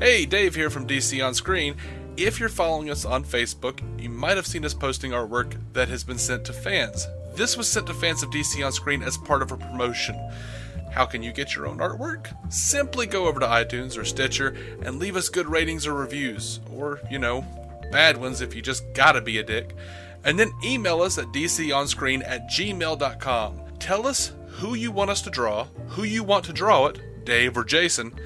Hey, Dave here from DC On Screen. If you're following us on Facebook, you might have seen us posting artwork that has been sent to fans. This was sent to fans of DC On Screen as part of a promotion. How can you get your own artwork? Simply go over to iTunes or Stitcher and leave us good ratings or reviews. Or, bad ones if you just gotta be a dick. And then email us at dconscreen@gmail.com. Tell us who you want us to draw, who you want to draw it, Dave or Jason,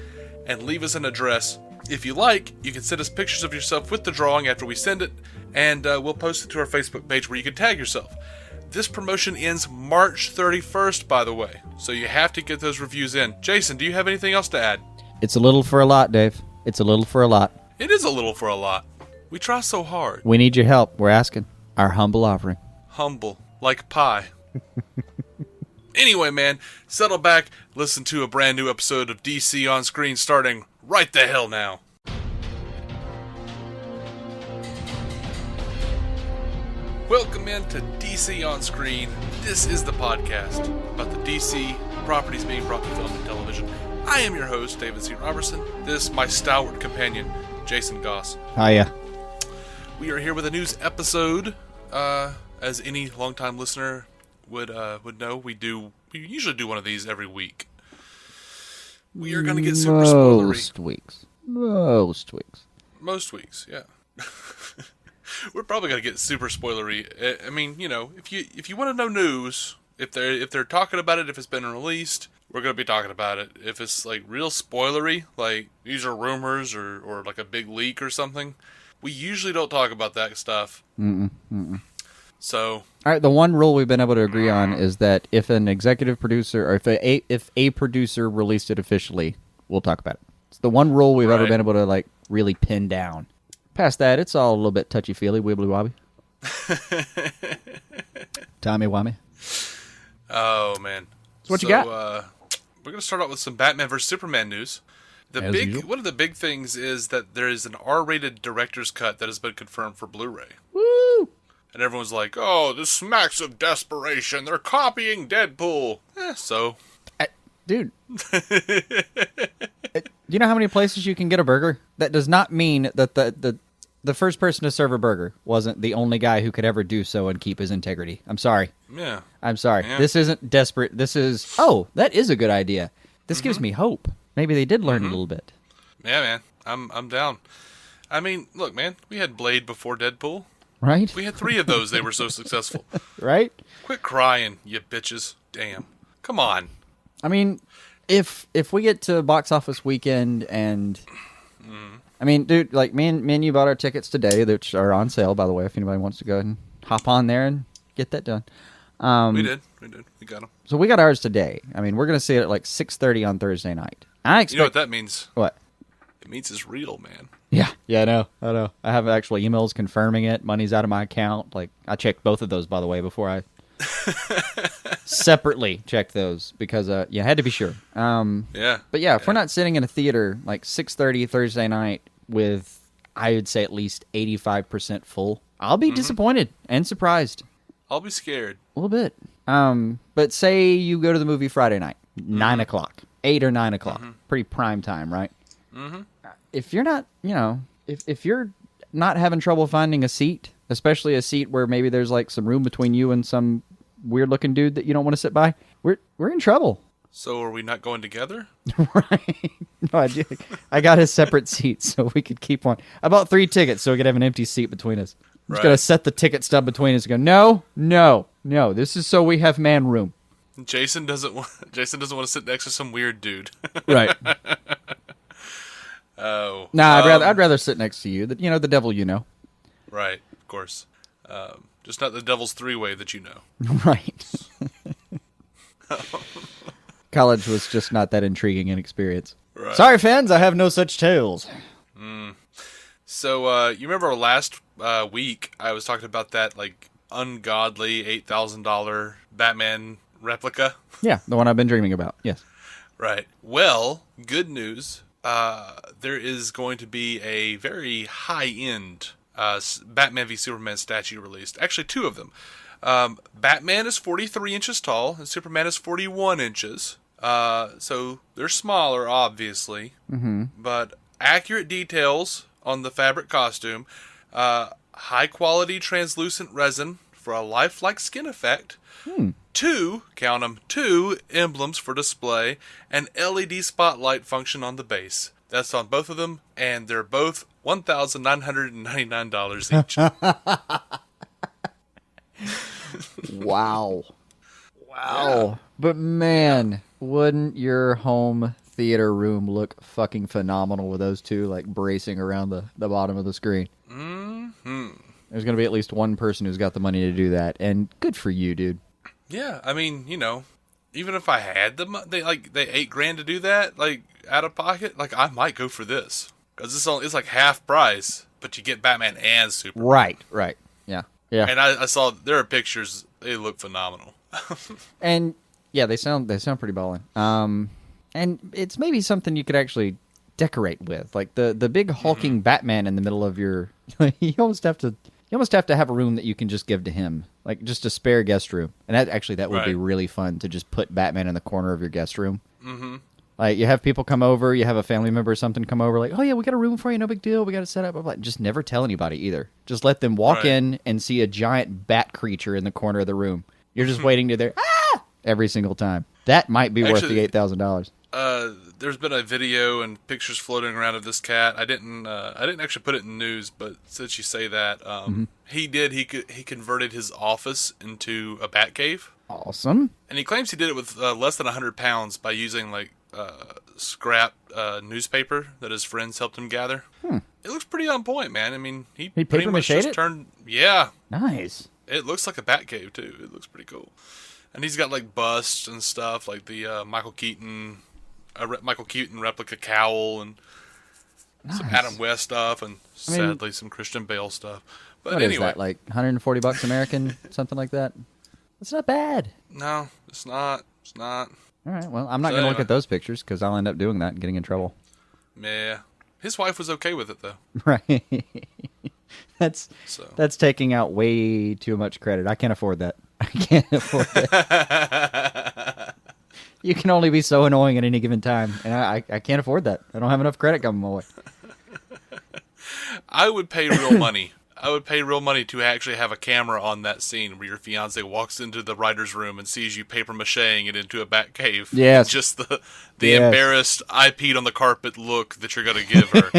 and leave us an address. If you like, you can send us pictures of yourself with the drawing after we send it, and we'll post it to our Facebook page where you can tag yourself. This promotion ends March 31st, by the way, so you have to get those reviews in. Jason, do you have anything else to add? It's a little for a lot, Dave. It's a little for a lot. It is a little for a lot. We try so hard. We need your help. We're asking. Our humble offering. Humble, like pie. Anyway, man, settle back, listen to a brand new episode of DC On Screen starting right the hell now. Welcome into DC On Screen. This is the podcast about the DC properties being brought to film and television. I am your host, David C. Robertson. This, my stalwart companion, Jason Goss. Hiya. We are here with a news episode. As any longtime listener would know, we usually do one of these every week. We are going to get super spoilery. Most weeks, yeah. We're probably going to get super spoilery. I mean, if you want to know news, if they're talking about it, if it's been released, we're going to be talking about it. If it's like real spoilery, like these are rumors or like a big leak or something, we usually don't talk about that stuff. So, all right, the one rule we've been able to agree on is that if an executive producer or if a producer released it officially, we'll talk about it. It's the one rule we've ever been able to really pin down. Past that, it's all a little bit touchy-feely, wibbly-wobbly. Tommy-wommy. Oh, man. So what you got? We're going to start out with some Batman vs. Superman news. One of the big things is that there is an R-rated director's cut that has been confirmed for Blu-ray. Woo! And everyone's like, oh, this smacks of desperation. They're copying Deadpool. Dude. Do you know how many places you can get a burger? That does not mean that the first person to serve a burger wasn't the only guy who could ever do so and keep his integrity. I'm sorry. Yeah. I'm sorry. Yeah. This isn't desperate. This is, that is a good idea. This gives me hope. Maybe they did learn a little bit. Yeah, man. I'm down. I mean, look, man. We had Blade before Deadpool. Right? We had 3 of those. They were so successful. Right? Quit crying, you bitches. Damn. Come on. I mean, if we get to box office weekend and... I mean, dude, me and you bought our tickets today, which are on sale, by the way, if anybody wants to go ahead and hop on there and get that done. We did. We got them. So we got ours today. I mean, we're going to see it at 6:30 on Thursday night. You know what that means? What? It means it's real, man. Yeah, I know. I have actual emails confirming it. Money's out of my account. I checked both of those, by the way, before I separately checked those because I had to be sure. Yeah. But yeah, if we're not sitting in a theater 6:30 Thursday night with, I would say, at least 85% full, I'll be disappointed and surprised. I'll be scared. A little bit. But say you go to the movie Friday night, 9 o'clock, 8 or 9 o'clock, pretty prime time, right? Mm-hmm. If you're not, if you're not having trouble finding a seat, especially a seat where maybe there's some room between you and some weird-looking dude that you don't want to sit by, we're in trouble. So are we not going together? Right. No, I got a separate seat so we could keep one. I bought 3 tickets so we could have an empty seat between us. I'm just going to set the ticket stub between us and go, no, this is so we have man room. Jason doesn't want to sit next to some weird dude. Right. Oh. Nah, I'd rather sit next to you. The devil you know. Right, of course. Just not the devil's 3-way that you know. Right. College was just not that intriguing an experience. Right. Sorry, fans, I have no such tales. So, you remember last week I was talking about that ungodly $8,000 Batman replica? Yeah, the one I've been dreaming about. Yes. Right. Well, good news. There is going to be a very high-end Batman v Superman statue released. Actually, 2 of them. Batman is 43 inches tall, and Superman is 41 inches. So they're smaller, obviously. Mm-hmm. But accurate details on the fabric costume, high quality translucent resin for a lifelike skin effect, 2, count them, 2 emblems for display, and LED spotlight function on the base. That's on both of them, and they're both $1,999 each. Wow. Wow. But man, wouldn't your home theater room look fucking phenomenal with those two like bracing around the bottom of the screen? Mm-hmm. There's going to be at least one person who's got the money to do that, and good for you, dude. Yeah, I mean, you know, even if I had the money, they $8,000 to do that, like, out of pocket, like, I might go for this. Because it's like half price, but you get Batman and Superman. Right. Yeah. And I saw, there are pictures, they look phenomenal. And, yeah, they sound pretty ballin'. And it's maybe something you could actually decorate with. Like, the big hulking Batman in the middle of your... You almost have to have a room that you can just give to him. Like, just a spare guest room. And that would be really fun to just put Batman in the corner of your guest room. Mm-hmm. Like, you have people come over, you have a family member or something come over, like, oh, yeah, we got a room for you, no big deal, we got it set up. Like, just never tell anybody either. Just let them walk in and see a giant bat creature in the corner of the room. You're just waiting to their, every single time. That might be worth the $8,000. There's been a video and pictures floating around of this cat. I didn't actually put it in the news, but since you say that, he converted his office into a bat cave. Awesome. And he claims he did it with less than 100 pounds by using like scrap newspaper that his friends helped him gather. It looks pretty on point, man. I mean, he pretty much just turned. Yeah. Nice. It looks like a bat cave too. It looks pretty cool. And he's got like busts and stuff, like the Michael Keaton replica cowl, and some Adam West stuff, and sadly some Christian Bale stuff. But what anyway, is that, like $140 American, something like that? It's not bad. No, it's not. It's not. All right. Well, I'm not going to look at those pictures because I'll end up doing that and getting in trouble. Yeah, his wife was okay with it though. Right. That's taking out way too much credit. I can't afford that. I can't afford it. You can only be so annoying at any given time, and I can't afford that. I don't have enough credit coming my way. I would pay real money. I would pay real money to actually have a camera on that scene where your fiance walks into the writer's room and sees you paper macheing it into a bat cave. Yes. Just the embarrassed, I peed on the carpet look that you're going to give her.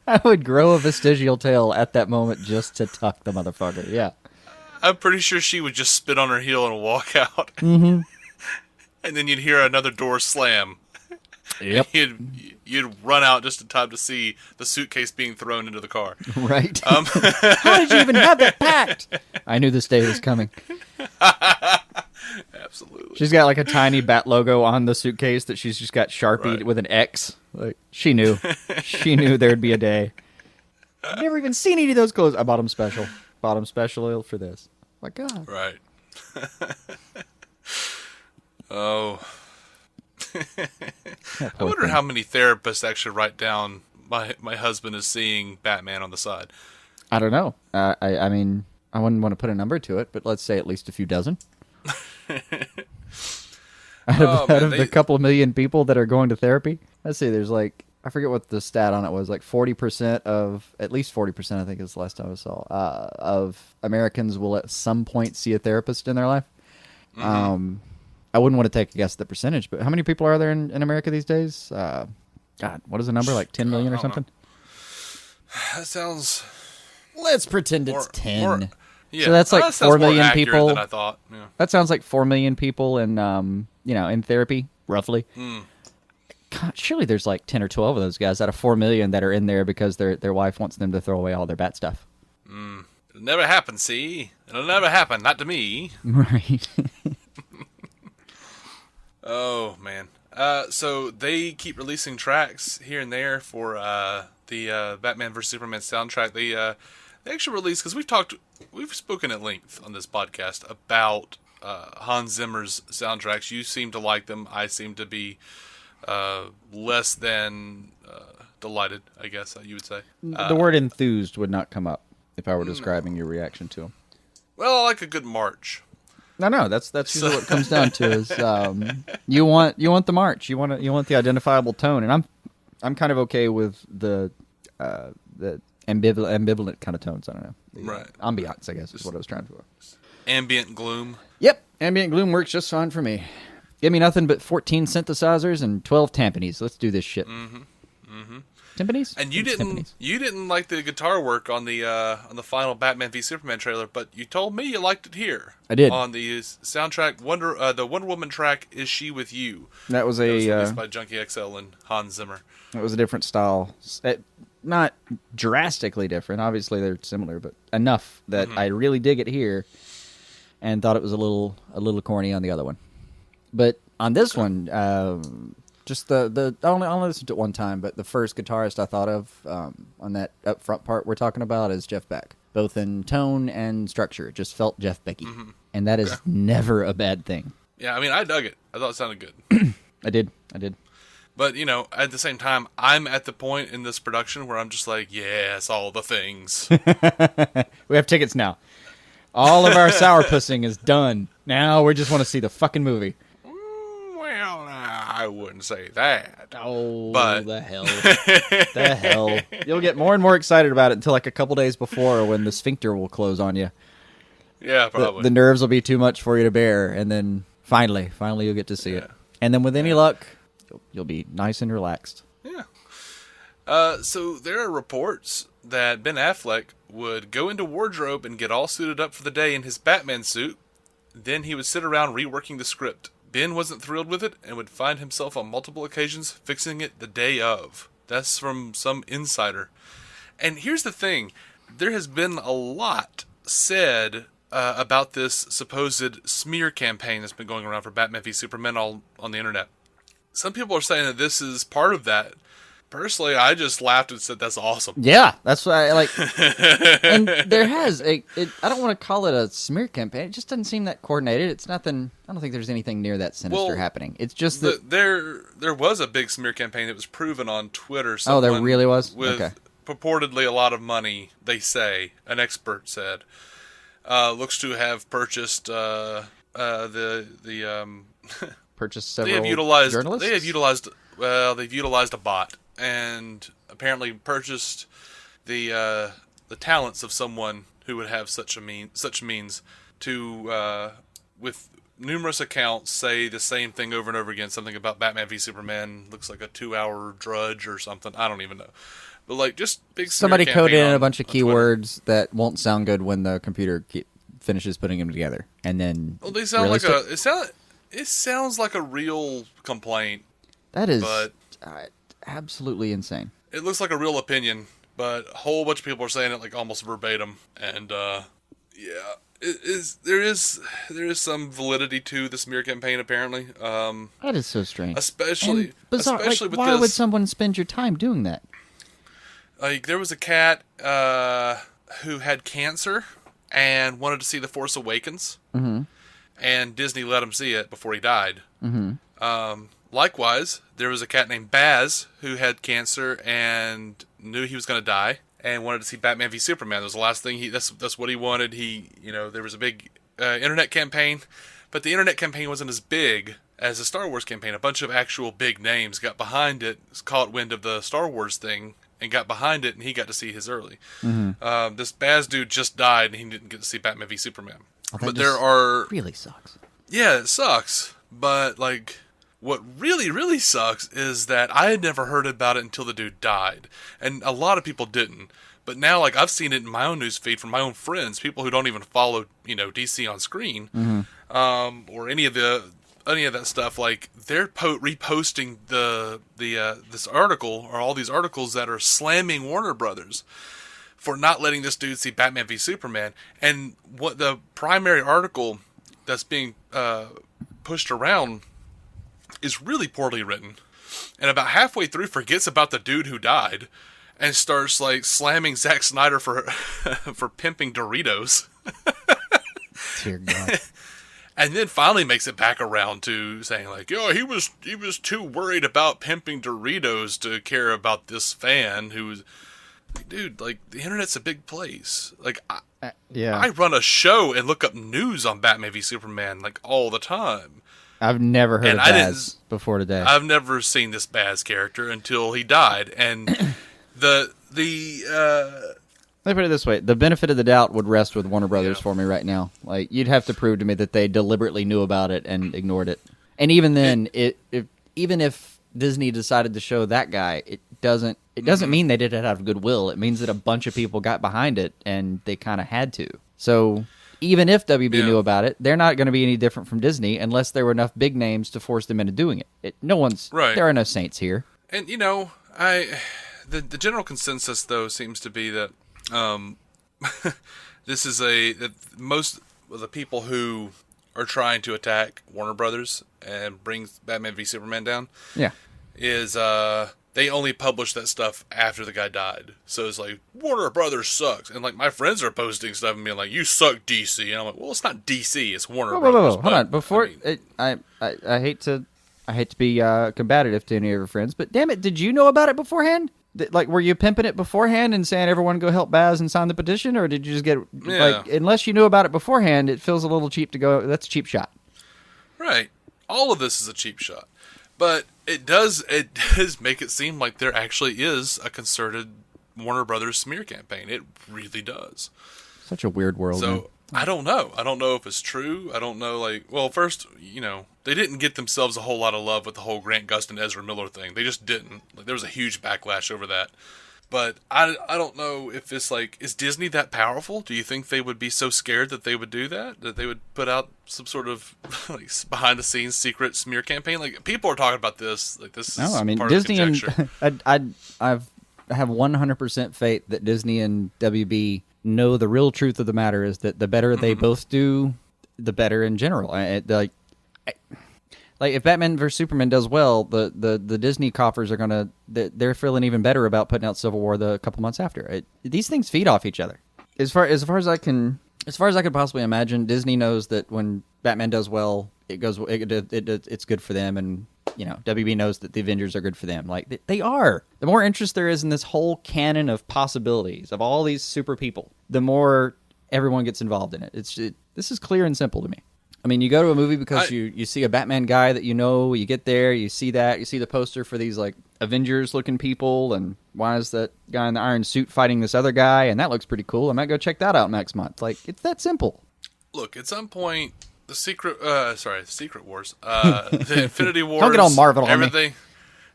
I would grow a vestigial tail at that moment just to tuck the motherfucker. Yeah. I'm pretty sure she would just spit on her heel and walk out. Mm-hmm. And then you'd hear another door slam. Yep. You'd run out just in time to see the suitcase being thrown into the car. Right. How did you even have that packed? I knew this day was coming. Absolutely. She's got like a tiny bat logo on the suitcase that she's just got Sharpied with an X. Like, she knew. She knew there'd be a day. I've never even seen any of those clothes. I bought them special. Bought them special for this. My God. Right. Oh. I wonder how many therapists actually write down my husband is seeing Batman on the side. I don't know. I mean, I wouldn't want to put a number to it, but let's say at least a few dozen. Out of the couple of million people that are going to therapy, let's see, there's like, I forget what the stat on it was, like 40% of, at least 40%, I think is the last time I saw, of Americans will at some point see a therapist in their life. Mm-hmm. I wouldn't want to take a guess at the percentage, but how many people are there in America these days? God, what is the number? Like 10 million or something? That sounds... Let's pretend it's 10. Yeah, so that's like 4 million people. Than I thought. Yeah. That sounds like 4 million people in, in therapy, roughly. God, surely there's like 10 or 12 of those guys out of 4 million that are in there because their wife wants them to throw away all their bat stuff. It'll never happen, see? It'll never happen. Not to me. Right. Oh, man. So they keep releasing tracks here and there for the Batman vs. Superman soundtrack. They actually released, because we've spoken at length on this podcast about Hans Zimmer's soundtracks. You seem to like them. I seem to be less than delighted, I guess you would say. The word enthused would not come up if I were describing your reaction to them. Well, I like a good march. No, that's usually what it comes down to is you want the march, you want the identifiable tone, and I'm kind of okay with the ambivalent kind of tones. I don't know, right? Ambiance, I guess, is what I was trying to do. Ambient gloom. Yep, ambient gloom works just fine for me. Give me nothing but 14 synthesizers and 12 timpanis. Let's do this shit. Timpanis? And you didn't like the guitar work on the final Batman v Superman trailer, but you told me you liked it here. I did. On the soundtrack, the Wonder Woman track, "Is She With You?" That was released by Junkie XL and Hans Zimmer. It was a different style. Not drastically different. Obviously, they're similar, but enough that I really dig it here, and thought it was a little corny on the other one. But on this one, just I only listened to it one time, but the first guitarist I thought of on that up front part we're talking about is Jeff Beck, both in tone and structure. It just felt Jeff Becky, and that is never a bad thing. Yeah, I mean, I dug it. I thought it sounded good. I did. But, at the same time, I'm at the point in this production where I'm just like, yes, all the things. We have tickets now. All of our sourpussing is done. Now we just want to see the fucking movie. Well, I wouldn't say that. Oh, but the hell. The hell. You'll get more and more excited about it until like a couple days before when the sphincter will close on you. Yeah, probably. The nerves will be too much for you to bear, and then finally you'll get to see it. And then with any luck, you'll be nice and relaxed. Yeah. So there are reports that Ben Affleck would go into wardrobe and get all suited up for the day in his Batman suit. Then he would sit around reworking the script. Ben wasn't thrilled with it and would find himself on multiple occasions fixing it the day of. That's from some insider. And here's the thing. There has been a lot said about this supposed smear campaign that's been going around for Batman v Superman all on the internet. Some people are saying that this is part of that. Personally, I just laughed and said, that's awesome. Yeah, that's what I like. And there has I don't want to call it a smear campaign. It just doesn't seem that coordinated. It's nothing. I don't think there's anything near that sinister happening. It's just that there was a big smear campaign that was proven on Twitter. Oh, there really was? With purportedly a lot of money, they say, an expert said, looks to have purchased purchased several journalists? They've utilized a bot and apparently purchased the talents of someone who would have such means to with numerous accounts say the same thing over and over again. Something about Batman v Superman looks like a 2-hour drudge or something. I don't even know. But like just big. Somebody coded in a bunch of keywords that won't sound good when the computer finishes putting them together, and then they sound like it sounds like a real complaint. That is absolutely insane. It looks like a real opinion, but a whole bunch of people are saying it like almost verbatim, and there is some validity to the smear campaign apparently. That is so strange, especially bizarre. Especially with why this. would someone spend your time doing that? Like there was a cat who had cancer and wanted to see The Force Awakens, and Disney let him see it before he died. Likewise, there was a cat named Baz who had cancer and knew he was going to die and wanted to see Batman v Superman. That was the last thing that's what he wanted. There was a big internet campaign, but the internet campaign wasn't as big as the Star Wars campaign. A bunch of actual big names got behind it, caught wind of the Star Wars thing, and got behind it, and he got to see his early. This Baz dude just died, and he didn't get to see Batman v Superman. But really sucks. Yeah, it sucks. But like, what really, really sucks is that I had never heard about it until the dude died, and a lot of people didn't. But now, like, I've seen it in my own news feed from my own friends, people who don't even follow, DC on screen, or any of that stuff. Like, they're reposting this article or all these articles that are slamming Warner Brothers for not letting this dude see Batman v Superman. And what the primary article that's being pushed around is really poorly written, and about halfway through forgets about the dude who died and starts like slamming Zack Snyder for for pimping Doritos. Dear God. And then finally makes it back around to saying like, he was too worried about pimping Doritos to care about this fan who was. Like, dude, like, the internet's a big place. Like, Yeah. I run a show and look up news on Batman v Superman, like, all the time. I've never heard And of I Baz before today. I've never seen this Baz character until he died. And the Let me put it this way. The benefit of the doubt would rest with Warner Brothers for me right now. Like, you'd have to prove to me that they deliberately knew about it and ignored it. And even then, even if Disney decided to show that guy, it doesn't mean they did it out of goodwill. It means that a bunch of people got behind it, and they kind of had to. So even if WB knew about it, they're not going to be any different from Disney unless there were enough big names to force them into doing it. There are no saints here. And, you know, the general consensus, though, seems to be that this is that most of the people who are trying to attack Warner Brothers and bring Batman v Superman down, is they only publish that stuff after the guy died. So it's like, Warner Brothers sucks, and like my friends are posting stuff and being like, "You suck, DC," and I'm like, "Well, it's not DC, it's Warner Brothers." Hold on, before I hate to be combative to any of your friends, but damn it, did you know about it beforehand? Like, were you pimping it beforehand and saying everyone go help Baz and sign the petition, or did you just get like, unless you knew about it beforehand, it feels a little cheap to go, that's a cheap shot. Right. All of this is a cheap shot. But it does make it seem like there actually is a concerted Warner Brothers smear campaign. It really does. Such a weird world. So, man. I don't know. I don't know if it's true. I don't know, like, well, first, you know, they didn't get themselves a whole lot of love with the whole Grant Gustin, Ezra Miller thing. They just didn't. Like, there was a huge backlash over that. But I don't know if it's like, is Disney that powerful? Do you think they would be so scared that they would do that? That they would put out some sort of like behind the scenes secret smear campaign? Like, people are talking about this. Like, this is part Disney of conjecture. and I have 100% faith that Disney and WB know the real truth of the matter is that the better they both do, the better in general. Like if Batman vs Superman does well, the Disney coffers are they're feeling even better about putting out Civil War a couple months after. These things feed off each other. As far as I can possibly imagine, Disney knows that when Batman does well, it's good for them, and you know WB knows that the Avengers are good for them. Like they are. The more interest there is in this whole canon of possibilities of all these super people, the more everyone gets involved in it. This is clear and simple to me. I mean, you go to a movie because you see a Batman guy that you know, you get there, you see the poster for these, like, Avengers-looking people, and why is that guy in the iron suit fighting this other guy, and that looks pretty cool, I might go check that out next month. Like, it's that simple. Look, at some point, the Secret Wars, the Infinity Wars... Don't get all Marvel on everything.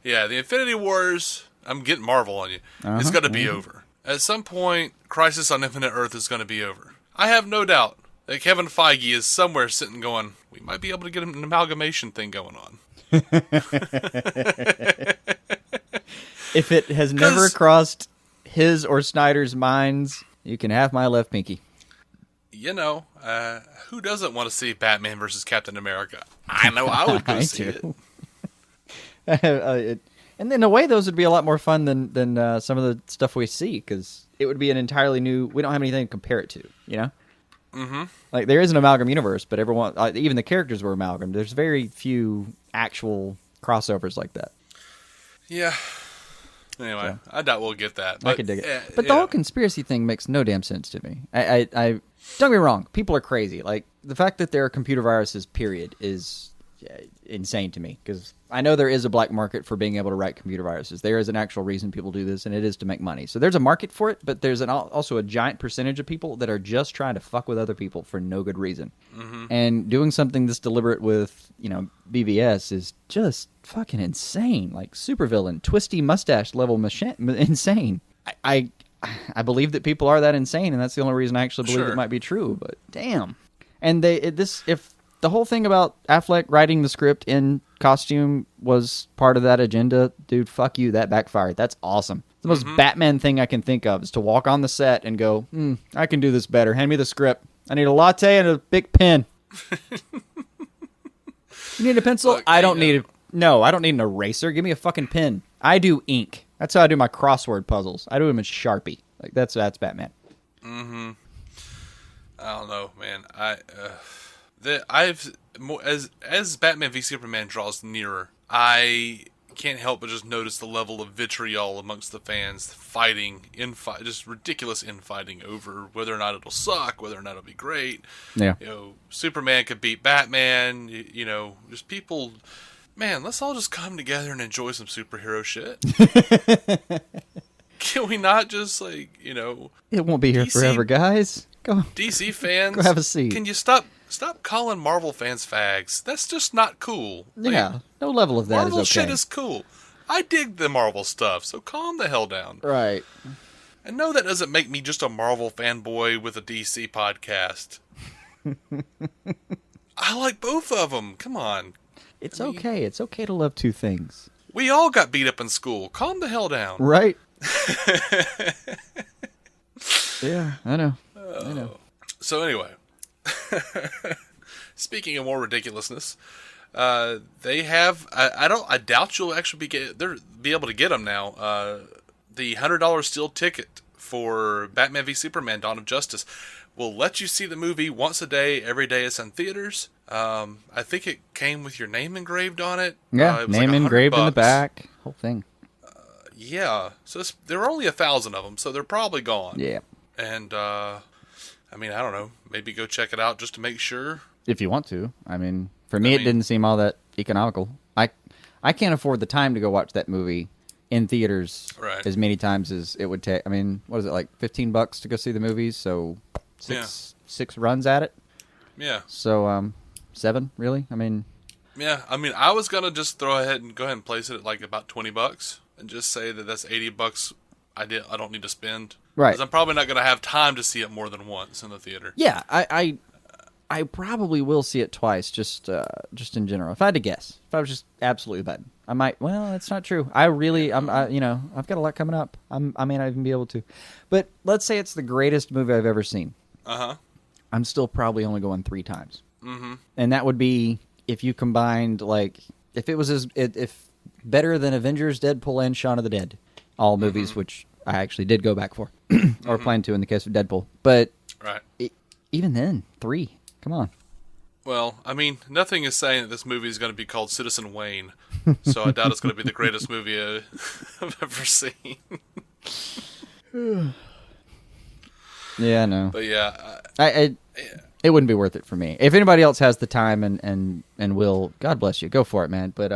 Yeah, the Infinity Wars, I'm getting Marvel on you, it's going to be over. At some point, Crisis on Infinite Earth is going to be over. I have no doubt that Kevin Feige is somewhere sitting going, we might be able to get an amalgamation thing going on. If it has never crossed his or Snyder's minds, you can have my left pinky. You know, who doesn't want to see Batman versus Captain America? I know I would go see it. And in a way, those would be a lot more fun than some of the stuff we see, because it would be an entirely new... We don't have anything to compare it to, you know? Mm-hmm. Like, there is an amalgam universe, but everyone, even the characters were amalgam. There's very few actual crossovers like that. Yeah. Anyway, I doubt we'll get that. But, I could dig it. But the whole conspiracy thing makes no damn sense to me. I don't get me wrong. People are crazy. Like, the fact that there are computer viruses, period, is insane to me. Because I know there is a black market for being able to write computer viruses. There is an actual reason people do this, and it is to make money. So there's a market for it, but there's also a giant percentage of people that are just trying to fuck with other people for no good reason. Mm-hmm. And doing something this deliberate with, BVS is just fucking insane. Like, supervillain, twisty mustache level insane. I believe that people are that insane, and that's the only reason I actually believe it might be true. But damn. And if the whole thing about Affleck writing the script in costume was part of that agenda, dude, fuck you, that backfired. That's awesome. The most Batman thing I can think of is to walk on the set and go, I can do this better. Hand me the script. I need a latte and a big pen. You need a pencil? Look, I don't need an eraser. Give me a fucking pen. I do ink. That's how I do my crossword puzzles. I do them in Sharpie. Like, that's Batman. Mm-hmm. I don't know, man. As Batman v Superman draws nearer, I can't help but just notice the level of vitriol amongst the fans fighting, just ridiculous infighting over whether or not it'll suck, whether or not it'll be great. Yeah. Superman could beat Batman, just people... Man, let's all just come together and enjoy some superhero shit. Can we not just, it won't be here forever, guys. Go on. DC fans, go have a seat. Can you stop calling Marvel fans fags? That's just not cool. Yeah, no level of that Marvel is okay. shit is cool. I dig the Marvel stuff, so calm the hell down. Right. And no, that doesn't make me just a Marvel fanboy with a DC podcast. I like both of them. Come on. It's okay. It's okay to love two things. We all got beat up in school. Calm the hell down. Right. Yeah, I know. So anyway, speaking of more ridiculousness, they have. I doubt you'll actually be able to get them now. The $100 steel ticket for Batman v Superman: Dawn of Justice will let you see the movie once a day, every day it's in theaters. I think it came with your name engraved on it. Yeah, it was name like engraved in the back. Whole thing. Yeah, so there were only 1,000 of them, so they're probably gone. Yeah. And, I don't know. Maybe go check it out just to make sure. If you want to. For me, it didn't seem all that economical. I can't afford the time to go watch that movie in theaters as many times as it would take. What is it, like $15 to go see the movies? So six runs at it? Yeah. So, 7, really? Yeah, I was going to just go ahead and place it at like about $20 and just say that's $80 I don't need to spend. Right. Because I'm probably not going to have time to see it more than once in the theater. Yeah, I probably will see it twice, just in general. If I had to guess, if I was just absolutely betting, I might. Well, that's not true. I've got a lot coming up. I may not even be able to. But let's say it's the greatest movie I've ever seen. I'm still probably only going 3 times. Mm-hmm. And that would be if you combined, if it was if better than Avengers, Deadpool, and Shaun of the Dead, all movies which I actually did go back for, or plan to in the case of Deadpool. But even then, 3. Come on. Well, nothing is saying that this movie is going to be called Citizen Wayne, so I doubt it's going to be the greatest movie I've ever seen. Yeah, I know. But yeah. It wouldn't be worth it for me. If anybody else has the time and will, God bless you, go for it, man. But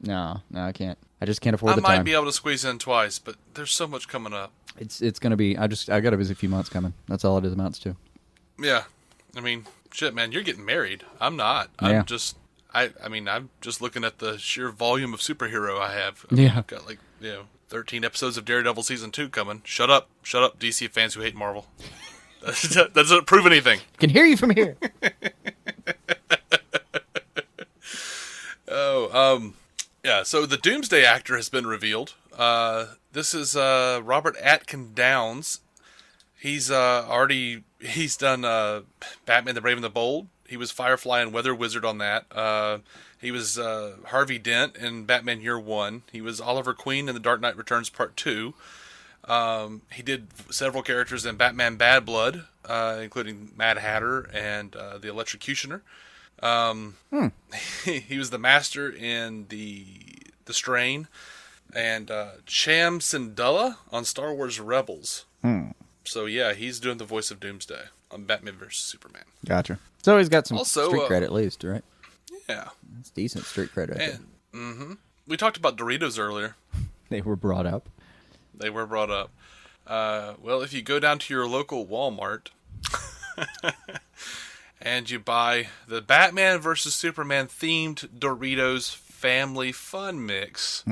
no, I can't. I just can't afford the time. I might be able to squeeze in twice, but there's so much coming up. It's going to be, I got a busy few months coming. That's all it amounts to. Yeah. Shit, man, you're getting married. I'm not. I'm just, I'm just looking at the sheer volume of superhero I have. I've got 13 episodes of Daredevil Season 2 coming. Shut up, DC fans who hate Marvel. That doesn't prove anything. I can hear you from here. So the Doomsday actor has been revealed. This is Robert Atkin Downs. He's done Batman the Brave and the Bold. He was Firefly and Weather Wizard on that. He was Harvey Dent in Batman Year One. He was Oliver Queen in The Dark Knight Returns Part 2. He did several characters in Batman Bad Blood, including Mad Hatter and the Electrocutioner. He was the Master in the Strain and Cham Syndulla on Star Wars Rebels. So yeah, he's doing the voice of Doomsday on Batman vs Superman. Gotcha. So he's got some street cred at least, right? Yeah, it's decent street cred. We talked about Doritos earlier. They were brought up. Well, if you go down to your local Walmart and you buy the Batman vs Superman themed Doritos Family Fun Mix,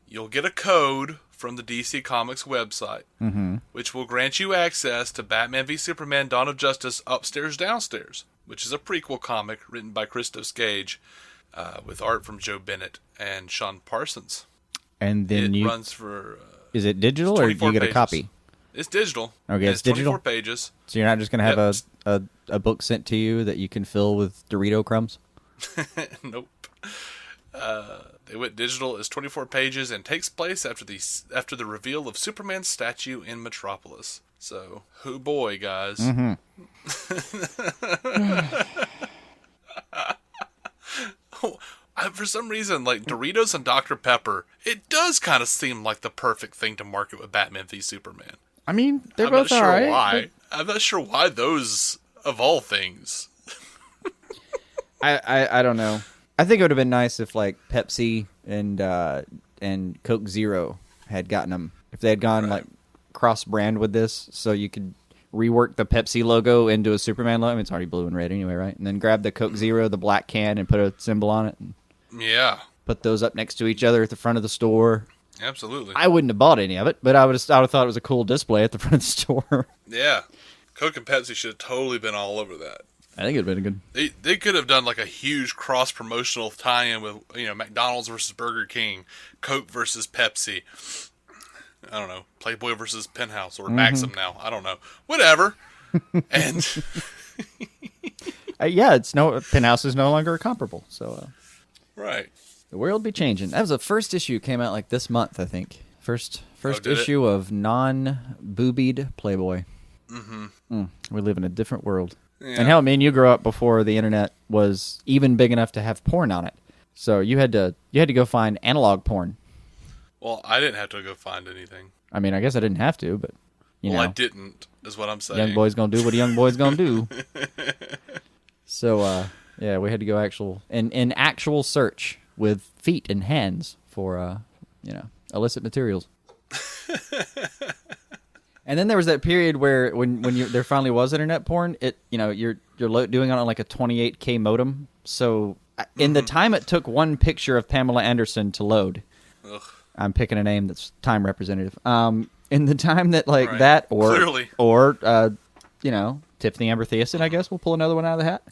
you'll get a code from the DC Comics website, which will grant you access to Batman v Superman Dawn of Justice Upstairs Downstairs, which is a prequel comic written by Christos Gage with art from Joe Bennett and Sean Parsons. And then it runs for... is it digital or do you get a copy? It's digital. Okay, it's digital? 24 pages. So you're not just going to have a book sent to you that you can fill with Dorito crumbs? Nope. They went digital. It's 24 pages and takes place after the reveal of Superman's statue in Metropolis. So, hoo boy, guys. For some reason, like Doritos and Dr. Pepper, it does kind of seem like the perfect thing to market with Batman v Superman. I mean, they're I'm both not sure alright. why. I'm not sure why those, of all things. I don't know. I think it would have been nice if like Pepsi and Coke Zero had gotten them. If they had gone like cross-brand with this, so you could rework the Pepsi logo into a Superman logo. I mean, it's already blue and red anyway, right? And then grab the Coke Zero, the black can, and put a symbol on it. And Yeah. put those up next to each other at the front of the store. Absolutely. I wouldn't have bought any of it, but I would have thought it was a cool display at the front of the store. Yeah. Coke and Pepsi should have totally been all over that. I think it'd been good. They could have done like a huge cross-promotional tie-in with, McDonald's versus Burger King, Coke versus Pepsi. I don't know, Playboy versus Penthouse, or Maxim now. I don't know. Whatever. And yeah, Penthouse is no longer comparable, so right. the world be changing. That was the first issue came out like this month, I think. First issue of non-boobied Playboy. Mm-hmm. We live in a different world. Yeah. And hell, you grew up before the internet was even big enough to have porn on it. So you had to go find analog porn. Well, I didn't have to go find anything. I mean, I guess I didn't have to, but I didn't, is what I'm saying. Young boy's gonna do what a young boy's gonna do. So, yeah, we had to go in actual search with feet and hands for, illicit materials. And then there was that period where when there finally was internet porn, you're doing it on like a 28K modem. So in the time it took one picture of Pamela Anderson to load, ugh. I'm picking a name that's time representative. In the time that that or Tiffany Amber Thiessen, I guess we'll pull another one out of the hat.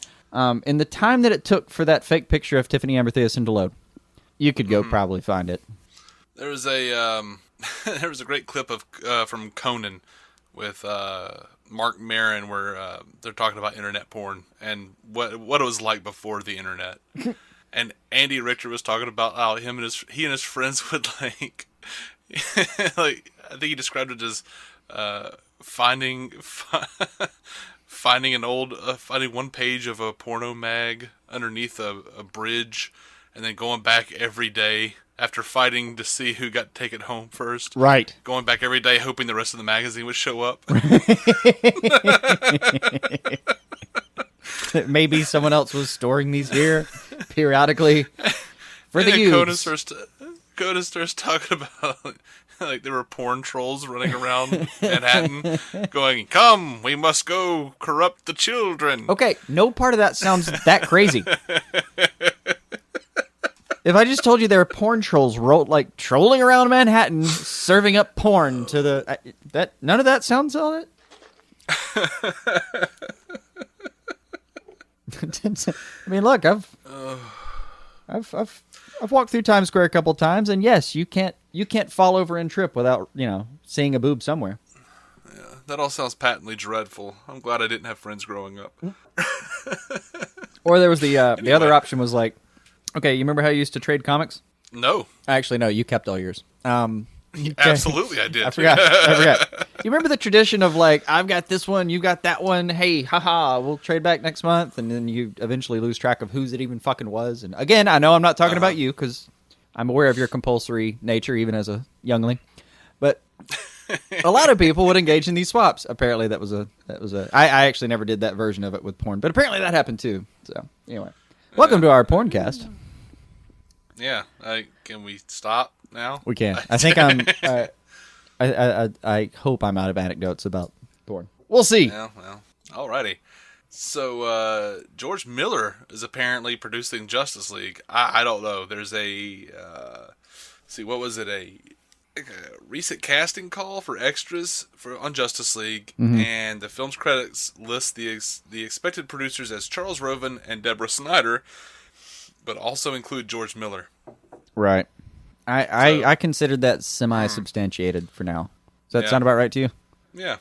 In the time that it took for that fake picture of Tiffany Amber Thiessen to load, you could go probably find it. There was a there was a great clip of from Conan with Mark Maron where they're talking about internet porn and what it was like before the internet. And Andy Richter was talking about how he and his friends would like I think he described it as finding one page of a porno mag underneath a bridge, and then going back every day after fighting to see who got to take it home first. Right. Going back every day hoping the rest of the magazine would show up. Maybe someone else was storing these here periodically for the use. Conan starts talking about like there were porn trolls running around Manhattan going, "Come, we must go corrupt the children." Okay, no part of that sounds that crazy. If I just told you there were porn trolls trolling around Manhattan, serving up porn to the none of that sounds on it. I mean, look, I've walked through Times Square a couple times, and yes, you can't fall over and trip without seeing a boob somewhere. Yeah, that all sounds patently dreadful. I'm glad I didn't have friends growing up. Or there was the other option was like, okay, you remember how you used to trade comics? No. Actually, no, you kept all yours. Okay. Absolutely, I did. I forgot. You remember the tradition of I've got this one, you got that one. Hey, haha, we'll trade back next month, and then you eventually lose track of whose it even fucking was. And again, I know I'm not talking about you because I'm aware of your compulsory nature, even as a youngling. But a lot of people would engage in these swaps. Apparently, that was a. I actually never did that version of it with porn, but apparently that happened too. So anyway, welcome to our porncast. Yeah, can we stop now? We can. I think I'm. I hope I'm out of anecdotes about porn. We'll see. Yeah, well, alrighty. So George Miller is apparently producing Justice League. I don't know. There's a what was it? A recent casting call for extras on Justice League, and the film's credits list the expected producers as Charles Roven and Deborah Snyder, but also include George Miller. Right. I considered that semi-substantiated for now. Does that sound about right to you? Yeah.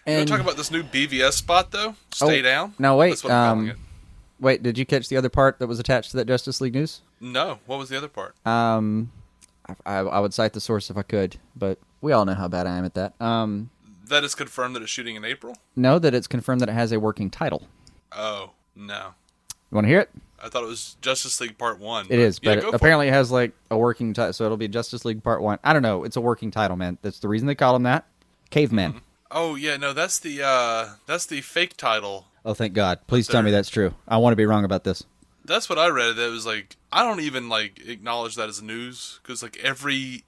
And talk about this new BVS spot, though? Stay down? No, wait. That's what I'm calling it. Wait, did you catch the other part that was attached to that Justice League news? No. What was the other part? I would cite the source if I could, but we all know how bad I am at that. That is confirmed that it's shooting in April? No, that it's confirmed that it has a working title. Oh, no. You want to hear it? I thought it was Justice League Part 1. It is, yeah, but apparently it has like a working title, so it'll be Justice League Part 1. I don't know. It's a working title, man. That's the reason they call him that. Caveman. Mm-hmm. Oh, yeah, no, that's the fake title. Oh, thank God. Please tell me that's true. I want to be wrong about this. That's what I read. That was like, I don't even like acknowledge that as news, because like every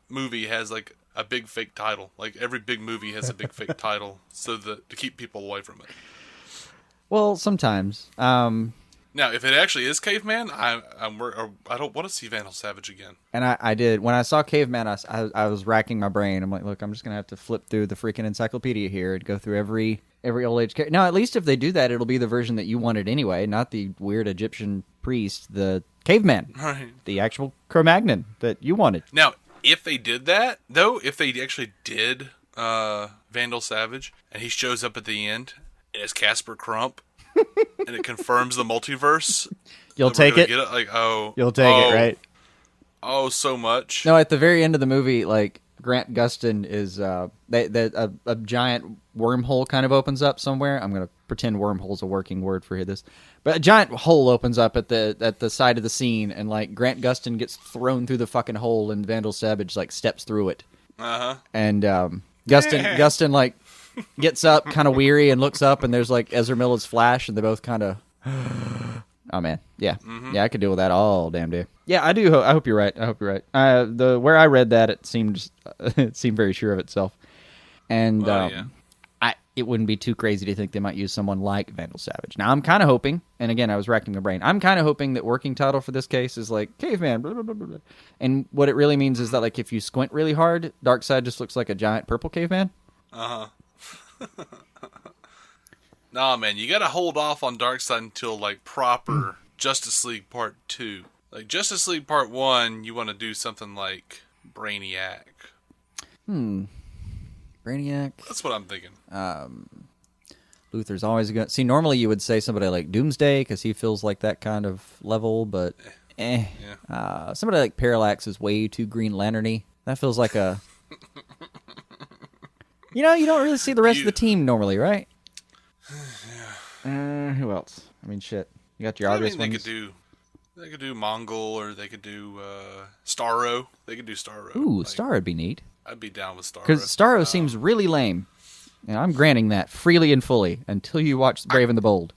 movie has like a big fake title. Like every big movie has a big fake title, so that to keep people away from it. Well, sometimes. Now, if it actually is Caveman, I don't want to see Vandal Savage again. And I did. When I saw Caveman, I was racking my brain. I'm like, look, I'm just going to have to flip through the freaking encyclopedia here and go through every old age character. Now, at least if they do that, it'll be the version that you wanted anyway, not the weird Egyptian priest, the Caveman. Right. The actual Cro-Magnon that you wanted. Now, if they did that, though, if they actually did Vandal Savage, and he shows up at the end, and it's Casper Crump, and it confirms the multiverse. You'll take it? You'll take it, right? Oh, so much. No, at the very end of the movie, like, Grant Gustin is, a giant wormhole kind of opens up somewhere. I'm going to pretend wormhole's a working word for this. But a giant hole opens up at the side of the scene, and, like, Grant Gustin gets thrown through the fucking hole, and Vandal Savage, like, steps through it. Uh-huh. And, Gustin, like, gets up kind of weary and looks up, and there's like Ezra Miller's Flash, and they both kind of oh man, yeah. Yeah, I could deal with that all damn day. Yeah, I do. I hope you're right. Where I read that, it seemed very sure of itself, and it wouldn't be too crazy to think they might use someone like Vandal Savage. Now I'm kind of hoping, and again I was racking my brain, I'm kind of hoping that working title for this case is like Caveman, blah, blah, blah, blah. And what it really means is that like if you squint really hard, Darkseid just looks like a giant purple caveman. Uh-huh. Nah, man, you gotta hold off on Darkseid until, like, proper Justice League Part 2. Like, Justice League Part 1, you want to do something like Brainiac. Brainiac. That's what I'm thinking. Luthor's always going to... See, normally you would say somebody like Doomsday, because he feels like that kind of level, but... Yeah. Somebody like Parallax is way too Green Lantern-y. That feels like a... You know, you don't really see the rest of the team normally, right? Yeah. Who else? I mean, shit. You got your obvious ones. They could do Mongol, or they could do Starro. They could do Starro. Ooh, like, Starro would be neat. I'd be down with Starro. Because Starro seems really lame. And I'm granting that freely and fully until you watch Brave and the Bold.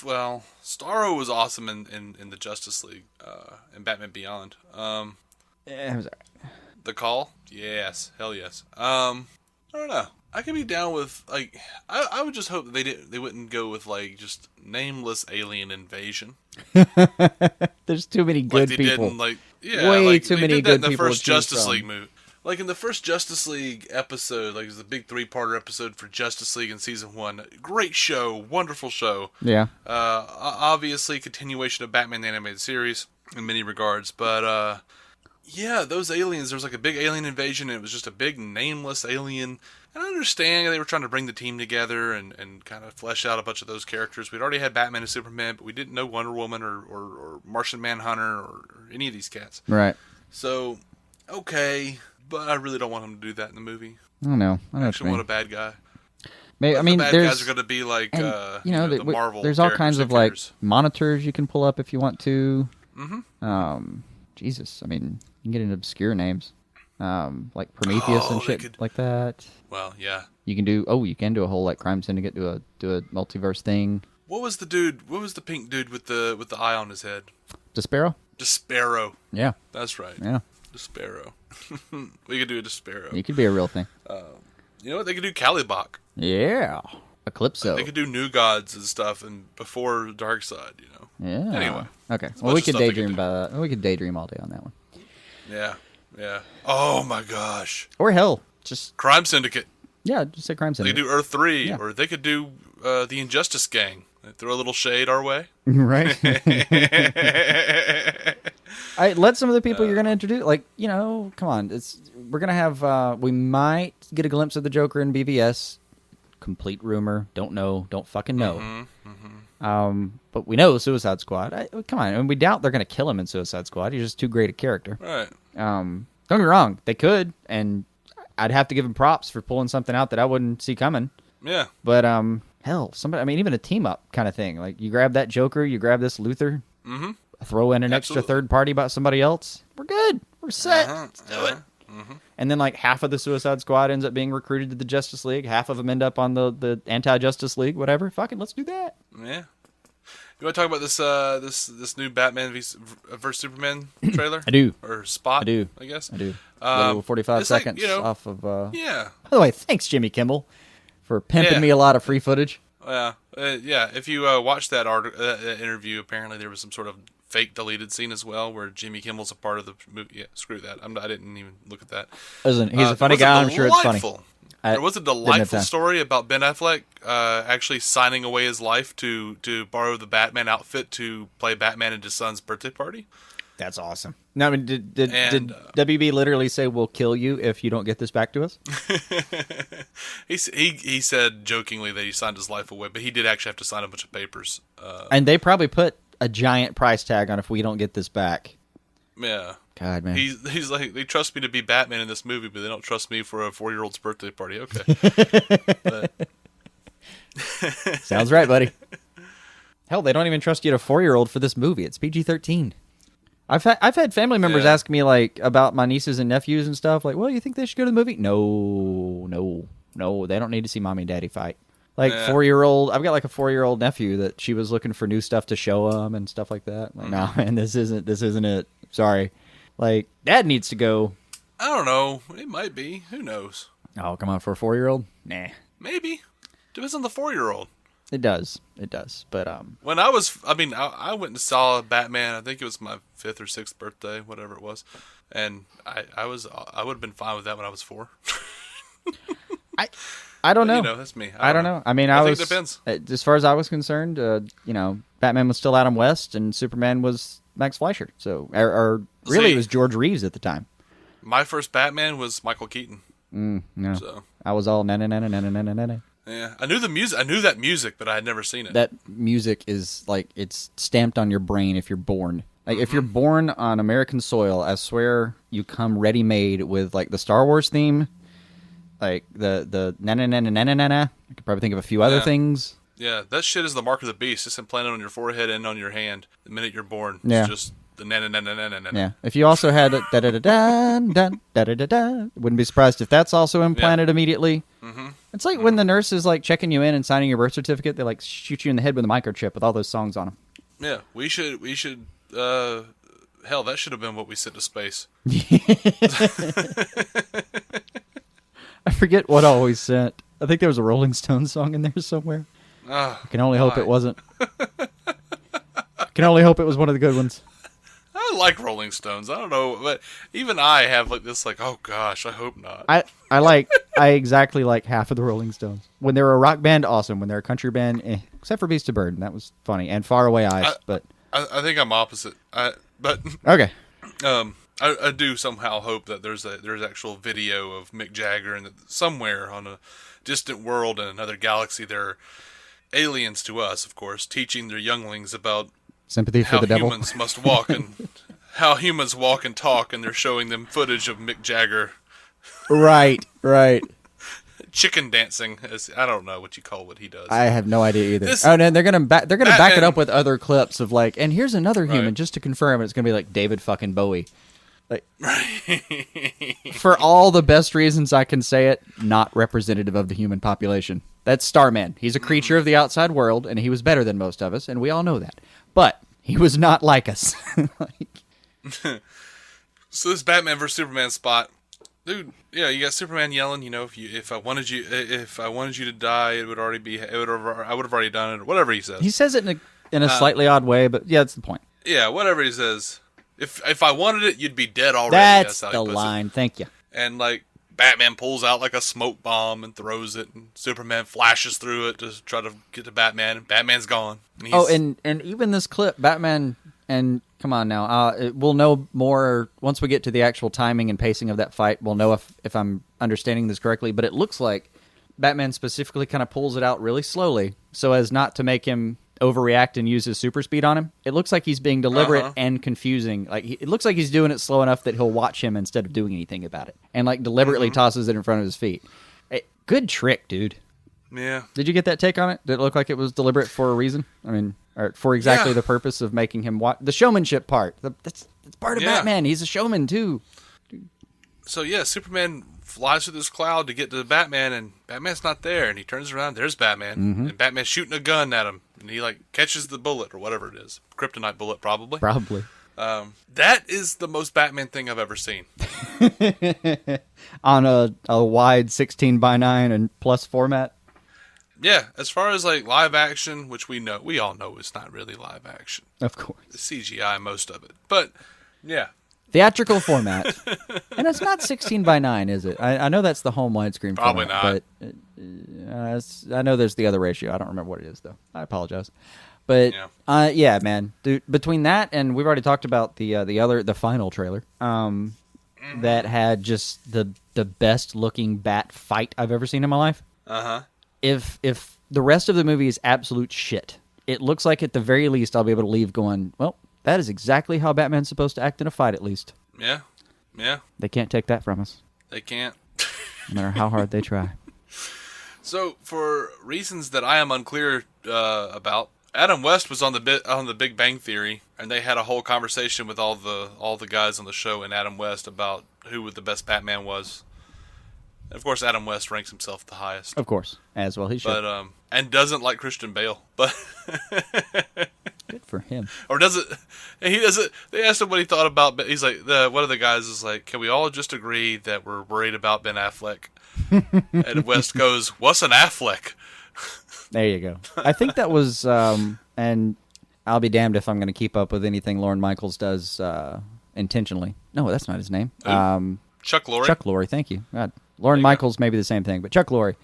Well, Starro was awesome in the Justice League and Batman Beyond. Yeah, it was alright. The Call? Yes. Hell yes. I don't know. I could be down with, like, I would just hope that they wouldn't go with, like, just nameless alien invasion. There's too many good like people. Way too many good people. In the first Justice League movie. Like, in the first Justice League episode, like, it was the big 3-parter episode for Justice League in Season 1. Great show. Wonderful show. Yeah. Obviously, continuation of Batman the Animated Series in many regards. But, yeah, those aliens, there was, like, a big alien invasion, and it was just a big nameless alien. And I understand they were trying to bring the team together and kind of flesh out a bunch of those characters. We'd already had Batman and Superman, but we didn't know Wonder Woman or Martian Manhunter or any of these cats. Right. So, okay, but I really don't want him to do that in the movie. I don't know. I actually want a bad guy. Maybe, I mean, the bad guys are going to be like, the Marvel. There's all kinds of like monitors you can pull up if you want to. Mm-hmm. Jesus, I mean, you can get into obscure names. Like Prometheus and shit like that. Well, yeah. You can do a whole like Crime Syndicate, do a multiverse thing. What was the pink dude with the eye on his head? Despero? Despero. Yeah. That's right. Yeah. Despero. We could do a Despero. It could be a real thing. You know what? They could do Calibok. Yeah. Eclipso. They could do New Gods and stuff and before Darkseid, you know. Yeah. Anyway. Okay. Well, we could daydream about that. We could daydream all day on that one. Yeah. Yeah. Oh my gosh. Or hell, just Crime Syndicate. Yeah, just say Crime Syndicate. They could do Earth 3, or they could do the Injustice Gang. They throw a little shade our way. Right. Let some of the people you're going to introduce, like, you know, come on. We're going to have, we might get a glimpse of the Joker in BVS. Complete rumor. Don't know. Don't fucking know. Mm-hmm. Mm-hmm. But we know Suicide Squad. Come on. And we doubt they're going to kill him in Suicide Squad. He's just too great a character. Right. Don't get me wrong. They could, and I'd have to give him props for pulling something out that I wouldn't see coming. Yeah. But hell, somebody. I mean, even a team up kind of thing. Like you grab that Joker, you grab this Luthor, throw in an extra third party about somebody else. We're good. We're set. Let's do it. And then like half of the Suicide Squad ends up being recruited to the Justice League. Half of them end up on the anti-Justice League. Whatever. Fucking let's do that. Yeah. You want to talk about this new Batman vs Superman trailer? I do. Or spot? I do. I guess. I do. Little 45 seconds off of. Yeah. By the way, thanks Jimmy Kimmel for pimping me a lot of free footage. Yeah. If you watch that interview, apparently there was some sort of fake deleted scene as well where Jimmy Kimmel's a part of the movie. Yeah, screw that. I didn't even look at that. Listen, he's a funny guy. I'm sure it's funny. There was a delightful story about Ben Affleck actually signing away his life to borrow the Batman outfit to play Batman at his son's birthday party. That's awesome. Now, I mean, did WB literally say, we'll kill you if you don't get this back to us? He said jokingly that he signed his life away, but he did actually have to sign a bunch of papers. And they probably put a giant price tag on if we don't get this back. Yeah. God, man. He's like, they trust me to be Batman in this movie, but they don't trust me for a 4-year-old's birthday party. Okay. Sounds right, buddy. Hell, they don't even trust you to 4-year-old for this movie. It's PG-13. I've had family members ask me like about my nieces and nephews and stuff. Like, well, you think they should go to the movie? No. They don't need to see mommy and daddy fight. Like 4-year-old, I've got like a 4-year-old nephew that she was looking for new stuff to show him and stuff like that. Like, no, man, this isn't it. Sorry. Like, dad needs to go. I don't know. It might be. Who knows? Oh, come on, for a 4-year-old? Nah. Maybe. Depends on the 4-year-old. It does. But when I went and saw Batman. I think it was my 5th or 6th birthday, whatever it was, and I would have been fine with that when I was 4. I don't know. You know, that's me. I don't know. I mean, I think it depends. As far as I was concerned, Batman was still Adam West and Superman was Max Fleischer. So, or really, it was George Reeves at the time. My first Batman was Michael Keaton. No. So I was all na. Yeah, I knew the music. I knew that music, but I had never seen it. That music is like it's stamped on your brain if you're born. Like if you're born on American soil, I swear you come ready-made with like the Star Wars theme, like the na. I could probably think of a few other things. Yeah, that shit is the mark of the beast. It's implanted on your forehead and on your hand the minute you're born. Yeah. It's just the na. Yeah. If you also had da-da-da-da, wouldn't be surprised if that's also implanted immediately. Mm-hmm. It's like when the nurse is like checking you in and signing your birth certificate, they like shoot you in the head with a microchip with all those songs on them. Yeah, we should. Hell, that should have been what we sent to space. I forget what all we sent. I think there was a Rolling Stones song in there somewhere. I can only hope it wasn't. I can only hope it was one of the good ones. I like Rolling Stones. I don't know, but even I have like this, like, oh gosh, I hope not. I exactly like half of the Rolling Stones. When they were a rock band, awesome. When they're a country band, except for Beast of Burden, that was funny. And Far Away Eyes, but I think I'm opposite. Okay. I do somehow hope that there's actual video of Mick Jagger and somewhere on a distant world in another galaxy there are aliens to us, of course, teaching their younglings about sympathy for the devil. How humans must walk and how humans walk and talk, and they're showing them footage of Mick Jagger. Right. Chicken dancing, I don't know what you call what he does. I have no idea either. No, they're gonna back it up with other clips of like, and here's another human just to confirm. And it's gonna be like David fucking Bowie. Like, for all the best reasons I can say it, not representative of the human population. That's Starman. He's a creature of the outside world, and he was better than most of us, and we all know that. But he was not like us. So this Batman vs Superman spot, dude. Yeah, you got Superman yelling. You know, if I wanted you to die, I would have already done it, or whatever he says. He says it in a slightly odd way, but yeah, that's the point. Yeah, whatever he says. If I wanted it, you'd be dead already. That's the line. Thank you. And like Batman pulls out like a smoke bomb and throws it, and Superman flashes through it to try to get to Batman, and Batman's gone. And and even this clip, Batman, and come on now, we'll know more once we get to the actual timing and pacing of that fight. We'll know if I'm understanding this correctly, but it looks like Batman specifically kind of pulls it out really slowly so as not to make him overreact and use his super speed on him. It looks like he's being deliberate and confusing. Like it looks like he's doing it slow enough that he'll watch him instead of doing anything about it, and like deliberately tosses it in front of his feet. Good trick, dude. Yeah. Did you get that take on it? Did it look like it was deliberate for a reason? I mean, or for exactly the purpose of making him the showmanship part. That's part of Batman. He's a showman too. So yeah, Superman flies through this cloud to get to Batman, and Batman's not there. And he turns around, there's Batman, and Batman's shooting a gun at him, and he like catches the bullet or whatever it is, kryptonite bullet probably. Probably. That is the most Batman thing I've ever seen. On a wide 16:9 and plus format. Yeah, as far as like live action, which we all know it's not really live action. Of course. It's CGI, most of it. But, yeah. Theatrical format. And it's not 16:9, is it? I know that's the home widescreen Probably format. Probably not. I know there's the other ratio. I don't remember what it is, though. I apologize. But, yeah, man. Dude, between that and we've already talked about the final trailer that had just the best looking bat fight I've ever seen in my life. Uh-huh. If the rest of the movie is absolute shit, it looks like at the very least I'll be able to leave going, well, that is exactly how Batman's supposed to act in a fight, at least. Yeah. Yeah. They can't take that from us. They can't. No matter how hard they try. So, for reasons that I am unclear about, Adam West was on the Big Bang Theory, and they had a whole conversation with all the guys on the show and Adam West about who the best Batman was. Of course, Adam West ranks himself the highest. Of course, as well he should. But and doesn't like Christian Bale. But good for him. Or does it? He doesn't. They asked him what he thought about. But he's like, one of the guys is like, "Can we all just agree that we're worried about Ben Affleck?" And West goes, "What's an Affleck?" There you go. I think that was, and I'll be damned if I'm going to keep up with anything Lorne Michaels does intentionally. No, that's not his name. Chuck Lorre. Chuck Lorre. Thank you. God. Lorne Michaels may be the same thing, but Chuck Lorre.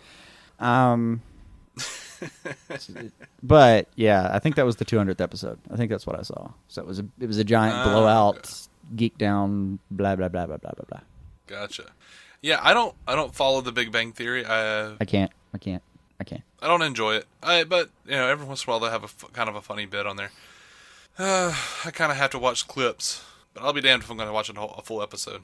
But yeah, I think that was the 200th episode. I think that's what I saw. So it was a giant blowout, geek down, blah blah blah blah blah blah blah. Gotcha. Yeah, I don't follow the Big Bang Theory. I can't. I don't enjoy it. But every once in a while they have kind of a funny bit on there. I kind of have to watch clips, but I'll be damned if I'm going to watch a full episode.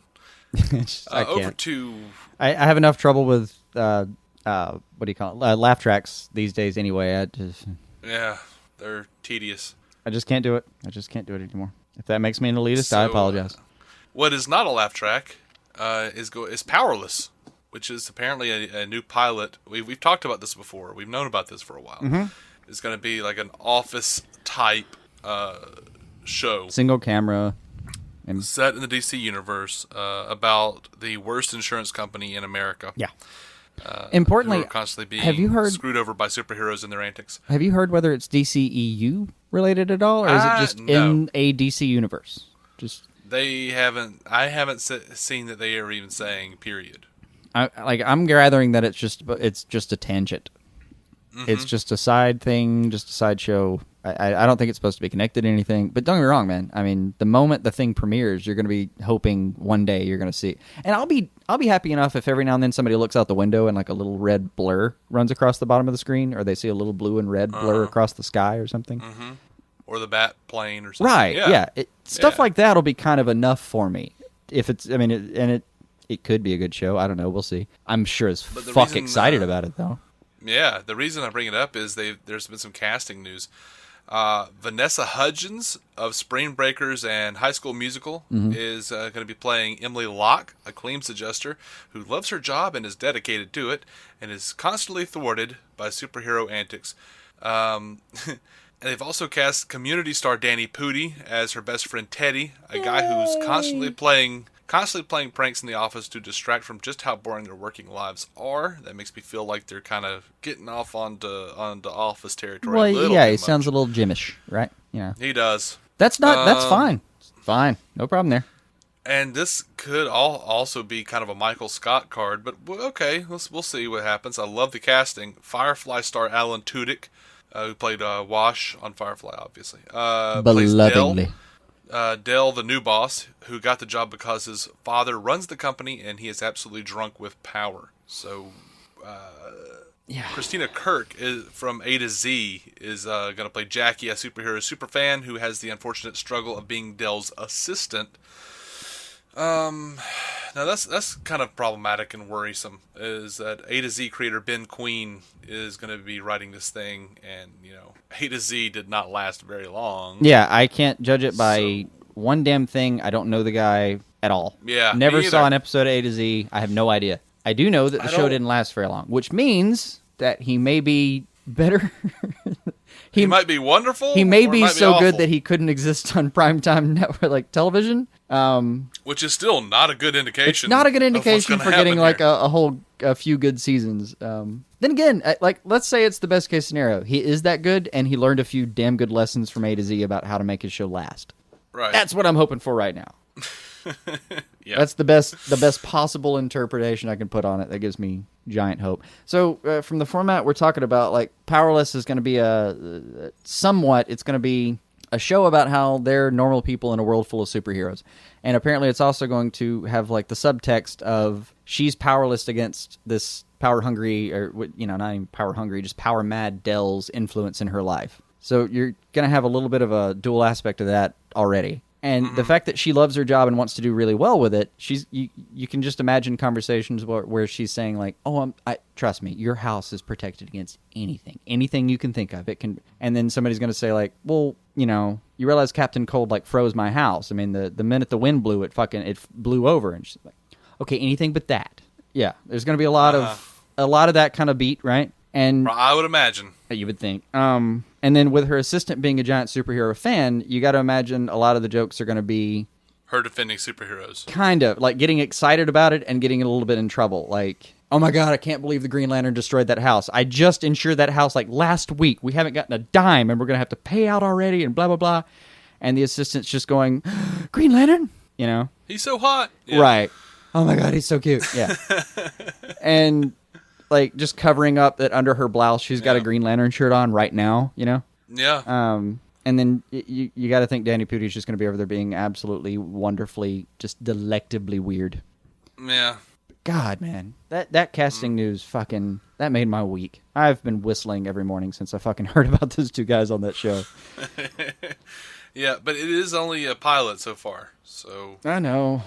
I can't. Over to. I have enough trouble with what do you call it? Laugh tracks these days. Anyway, Yeah, they're tedious. I just can't do it. I just can't do it anymore. If that makes me an elitist, I apologize. What is not a laugh track is Powerless, which is apparently a new pilot. We've talked about this before. We've known about this for a while. Mm-hmm. It's going to be like an office type show. Single camera. Set in the DC universe about the worst insurance company in America. Yeah. Importantly, who are constantly being screwed over by superheroes in their antics. Have you heard whether it's DCEU related at all, or is it just in a DC universe? I haven't seen that they are even saying period. I'm gathering that it's just a tangent. Mm-hmm. It's just a side thing, just a sideshow. I don't think it's supposed to be connected to anything. But don't get me wrong, man. I mean, the moment the thing premieres, you're going to be hoping one day you're going to see it. And I'll be happy enough if every now and then somebody looks out the window and like a little red blur runs across the bottom of the screen, or they see a little blue and red blur across the sky or something. Mm-hmm. Or the bat plane or something. Right, yeah. Stuff like that will be kind of enough for me. If it's, I mean, it could be a good show. I don't know. We'll see. I'm sure as fuck excited about it, though. Yeah, the reason I bring it up is there's been some casting news. Vanessa Hudgens of Spring Breakers and High School Musical is going to be playing Emily Locke, a claims adjuster who loves her job and is dedicated to it, and is constantly thwarted by superhero antics. And they've also cast Community star Danny Pudi as her best friend Teddy, a guy who's constantly playing pranks in the office to distract from just how boring their working lives are. That makes me feel like they're kind of getting off onto office territory. Well, yeah, he sounds a little Jimmish, right? Yeah, he does. That's fine. It's fine, no problem there. And this could also be kind of a Michael Scott card, but okay, we'll see what happens. I love the casting. Firefly star Alan Tudyk, who played Wash on Firefly, obviously, plays Dell, the new boss, who got the job because his father runs the company and he is absolutely drunk with power. So, Christina Kirk from A to Z is going to play Jackie, a superhero superfan who has the unfortunate struggle of being Dell's assistant. Now that's kind of problematic and worrisome. Is that A to Z creator Ben Queen is going to be writing this thing, and A to Z did not last very long. Yeah, I can't judge it by one damn thing. I don't know the guy at all. Yeah, never me saw either. an episode of A to Z. I have no idea. I do know that the show didn't last very long, which means that he may be better. He might be wonderful. He may or be might so awful, good that he couldn't exist on primetime network like television. which is still not a good indication. It's not a good indication for getting like a a few good seasons. Then again, like let's say it's the best case scenario. He is that good, and he learned a few damn good lessons from A to Z about how to make his show last. Right. That's what I'm hoping for right now. Yeah. That's the best possible interpretation I can put on it. That gives me giant hope. So from the format we're talking about, like Powerless is going to be it's going to be a show about how they're normal people in a world full of superheroes. And apparently it's also going to have like the subtext of she's powerless against this power hungry, or not even power hungry, just power mad Dell's influence in her life. So you're going to have a little bit of a dual aspect of that already. And the fact that she loves her job and wants to do really well with it, you can just imagine conversations where she's saying like, "Oh, trust me, your house is protected against anything you can think of. It can." And then somebody's going to say like, "Well, you realize Captain Cold like froze my house. I mean, the minute the wind blew, it blew over." And she's like, "Okay, anything but that." Yeah, there's going to be a lot of that kind of beat, right? And I would imagine. You would think. And then with her assistant being a giant superhero fan, you got to imagine a lot of the jokes are going to be her defending superheroes. Kind of like getting excited about it and getting a little bit in trouble. Like, oh my God, I can't believe the Green Lantern destroyed that house. I just insured that house like last week. We haven't gotten a dime and we're going to have to pay out already and blah, blah, blah. And the assistant's just going, Green Lantern? He's so hot. Yeah. Right. Oh my God, he's so cute. Yeah. And like just covering up that under her blouse she's got a Green Lantern shirt on right now, Yeah. And then you got to think Danny Pudi's just going to be over there being absolutely wonderfully, just delectably weird. Yeah. God, man, that casting news that made my week. I've been whistling every morning since I fucking heard about those two guys on that show. Yeah, but it is only a pilot so far, so I know.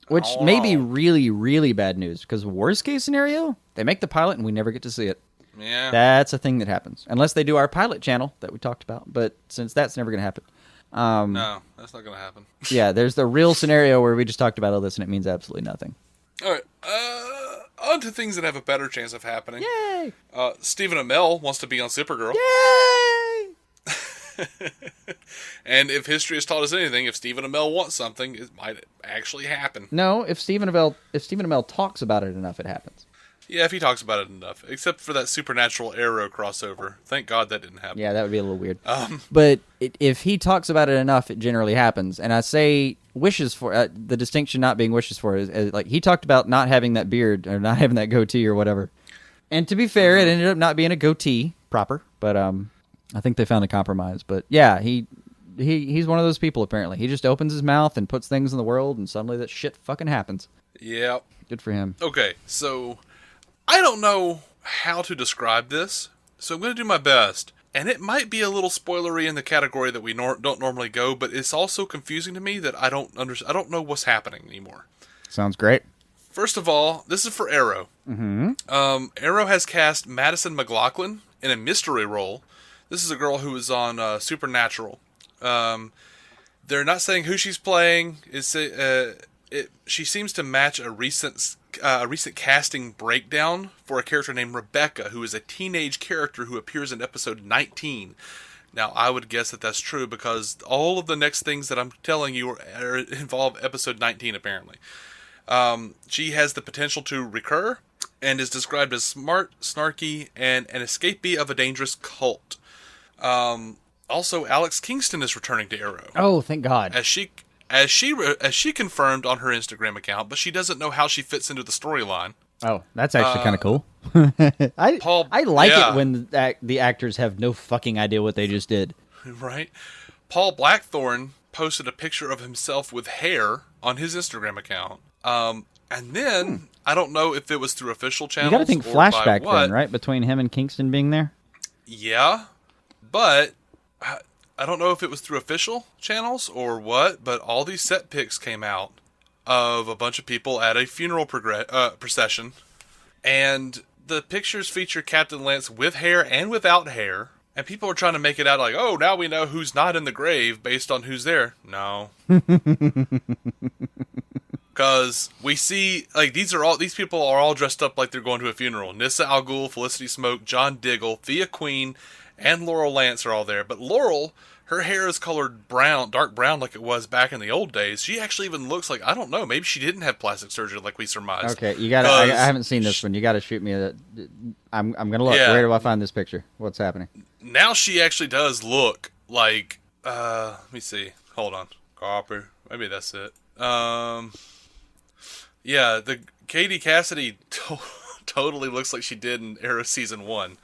Which may be really, really bad news, because worst case scenario, they make the pilot and we never get to see it. Yeah. That's a thing that happens. Unless they do our pilot channel that we talked about, but since that's never going to happen. No, that's not going to happen. Yeah, there's the real scenario where we just talked about all this and it means absolutely nothing. All right, on to things that have a better chance of happening. Yay! Stephen Amell wants to be on Supergirl. Yay! And if history has taught us anything, if Stephen Amell wants something, it might actually happen. No, if Stephen Amell talks about it enough, it happens. Yeah, if he talks about it enough. Except for that Supernatural Arrow crossover. Thank God that didn't happen. Yeah, that would be a little weird. But if he talks about it enough, it generally happens. And I say wishes for the distinction not being wishes for is like he talked about not having that beard or not having that goatee or whatever. And to be fair, it ended up not being a goatee proper, but I think they found a compromise. But yeah, he's one of those people apparently. He just opens his mouth and puts things in the world, and suddenly that shit fucking happens. Yeah. Good for him. Okay, so I don't know how to describe this, so I'm going to do my best. And it might be a little spoilery in the category that we don't normally go, but it's also confusing to me that I don't know what's happening anymore. Sounds great. First of all, this is for Arrow. Mm-hmm. Arrow has cast Madison McLaughlin in a mystery role. This is a girl who was on Supernatural. They're not saying who she's playing. She seems to match a recent casting breakdown for a character named Rebecca, who is a teenage character who appears in episode 19. Now, I would guess that that's true because all of the next things that I'm telling you involve episode 19, apparently. She has the potential to recur and is described as smart, snarky, and an escapee of a dangerous cult. Also, Alex Kingston is returning to Arrow. Oh, thank God. As she confirmed on her Instagram account, but she doesn't know how she fits into the storyline. Oh, that's actually kind of cool. I like it when the actors have no fucking idea what they just did. Right. Paul Blackthorne posted a picture of himself with hair on his Instagram account. And then, I don't know if it was through official channels. You got to think flashback then, right? Between him and Kingston being there? Yeah. But I don't know if it was through official channels or what, but all these set pics came out of a bunch of people at a funeral procession, and the pictures feature Captain Lance with hair and without hair, and people are trying to make it out like, oh, now we know who's not in the grave based on who's there. No. Because we see, like, these people are all dressed up like they're going to a funeral. Nyssa Al Ghul, Felicity Smoke, John Diggle, Thea Queen, and Laurel Lance are all there. But Laurel, her hair is colored brown, dark brown like it was back in the old days. She actually even looks like, I don't know, maybe she didn't have plastic surgery like we surmised. Okay, you gotta. I haven't seen this one. You gotta shoot me. I'm gonna look. Yeah. Where do I find this picture? What's happening? Now she actually does look like. Let me see. Hold on. Copy. Maybe that's it. Yeah, the Katie Cassidy totally looks like she did in Arrow Season 1.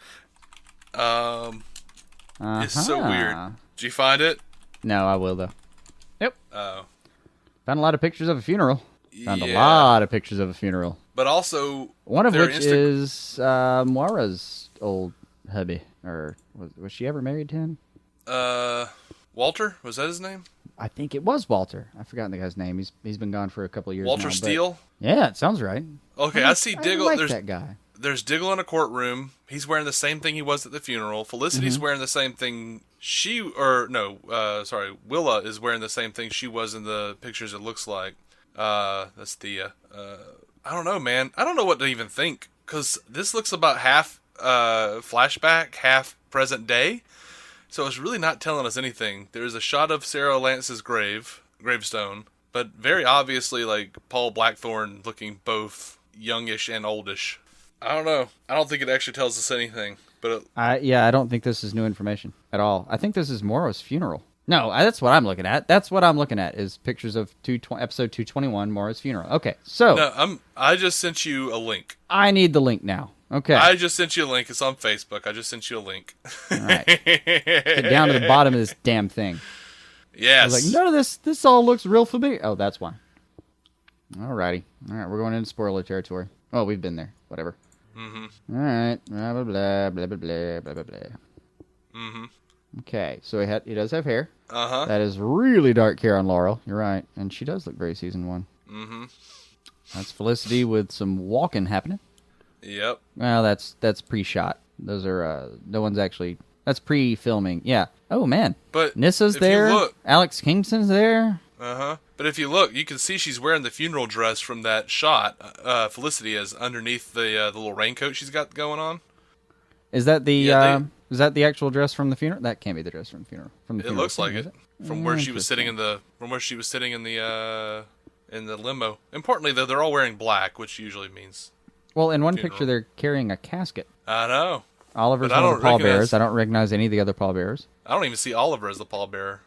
It's so weird. Did you find it? No, I will, though. Yep. Oh. Found a lot of pictures of a funeral. Found a lot of pictures of a funeral. But also... One of which is Moira's old hubby. Or was she ever married to him? Walter? Was that his name? I think it was Walter. I've forgotten the guy's name. He's been gone for a couple of years Walter now. Steele? Yeah, it sounds right. Okay, I see Diggle. I like that guy. There's Diggle in a courtroom. He's wearing the same thing he was at the funeral. Felicity's wearing the same thing Willa is wearing the same thing she was in the pictures, it looks like. That's Thea. I don't know, man. I don't know what to even think. Because this looks about half flashback, half present day. So it's really not telling us anything. There's a shot of Sarah Lance's gravestone, but very obviously like Paul Blackthorne looking both youngish and oldish. I don't know. I don't think it actually tells us anything. But I don't think this is new information at all. I think this is Morrow's funeral. No, that's what I'm looking at. That's what I'm looking at is pictures of episode 221, Morrow's funeral. Okay, so no, I just sent you a link. I need the link now. Okay. I just sent you a link. It's on Facebook. I just sent you a link. All right. Get down to the bottom of this damn thing. Yes. I was like, none of this all looks real familiar. Oh, that's why. Alrighty. All right, we're going into spoiler territory. Oh, we've been there. Whatever. Mm-hmm. All right. Blah, blah, blah, blah, blah, blah, blah, blah, blah. Mm-hmm. Okay, so he does have hair. Uh-huh. That is really dark hair on Laurel. You're right. And she does look very season 1. Mm-hmm. That's Felicity with some walking happening. Yep. Well, that's pre-shot. Those are no one's actually. That's pre-filming. Yeah. Oh man. But Nissa's there. Look, Alex Kingston's there. But if you look, you can see she's wearing the funeral dress from that shot. Felicity is underneath the little raincoat she's got going on. Is that the is that the actual dress from the funeral? That can't be the dress from the funeral. It looks like it. From where she was sitting in the limo. Importantly, though, they're all wearing black, which usually means. Well, in one picture, they're carrying a casket. I know. Oliver's one of the pallbearers. I don't recognize any of the other pallbearers. I don't even see Oliver as the pallbearer.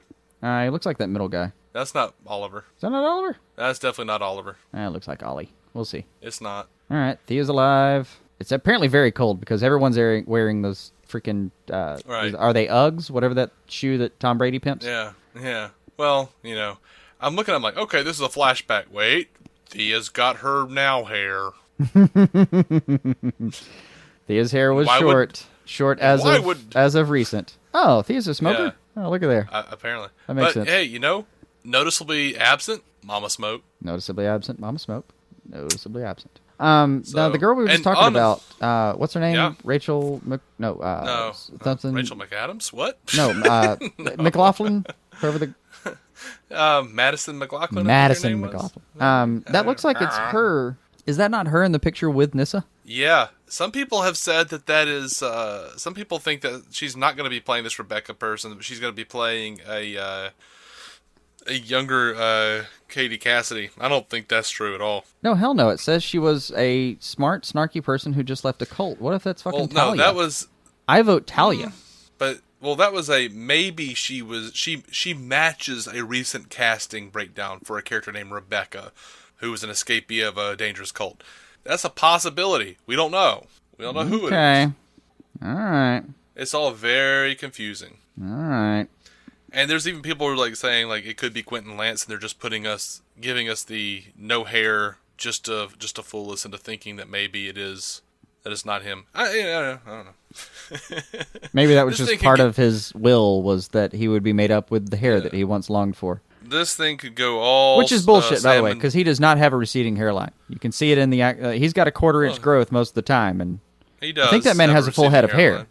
He looks like that middle guy. That's not Oliver. Is that not Oliver? That's definitely not Oliver. It looks like Ollie. We'll see. It's not. All right, Thea's alive. It's apparently very cold because everyone's wearing those freaking... right. Are they Uggs? Whatever that shoe that Tom Brady pimps? Yeah. Well, I'm looking, I'm like, okay, this is a flashback. Wait, Thea's got her now hair. Thea's hair was short as of recent. Oh, Thea's a smoker? Yeah. Oh, look at there. Apparently. That makes sense. Hey, noticeably absent, Mama Smoke. Noticeably absent, Mama Smoke. Noticeably absent. Now the girl we were just talking about, what's her name? Yeah. Rachel something. Rachel McAdams? What? No, McLaughlin, whoever the... Madison McLaughlin. Madison McLaughlin. That looks like it's her. Is that not her in the picture with Nyssa? Yeah. Some people have said that is... some people think that she's not going to be playing this Rebecca person, but she's going to be playing a younger Katie Cassidy. I don't think that's true at all. No, hell no. It says she was a smart, snarky person who just left a cult. What if that's fucking Talia? No, that was... I vote Talia. That was a maybe she matches a recent casting breakdown for a character named Rebecca, who was an escapee of a dangerous cult. That's a possibility. We don't know. We don't know who it is. Okay. All right. It's all very confusing. All right. And there's even people who are like saying like it could be Quentin Lance, and they're just giving us the no hair just to fool us into thinking that maybe it is That is not him. I don't know. Maybe that was just part of his will, was that he would be made up with the hair that he once longed for. This thing could go all... Which is bullshit, by the way, because he does not have a receding hairline. You can see it in the... he's got a quarter-inch growth most of the time, and he does. I think that man has a full head of hair.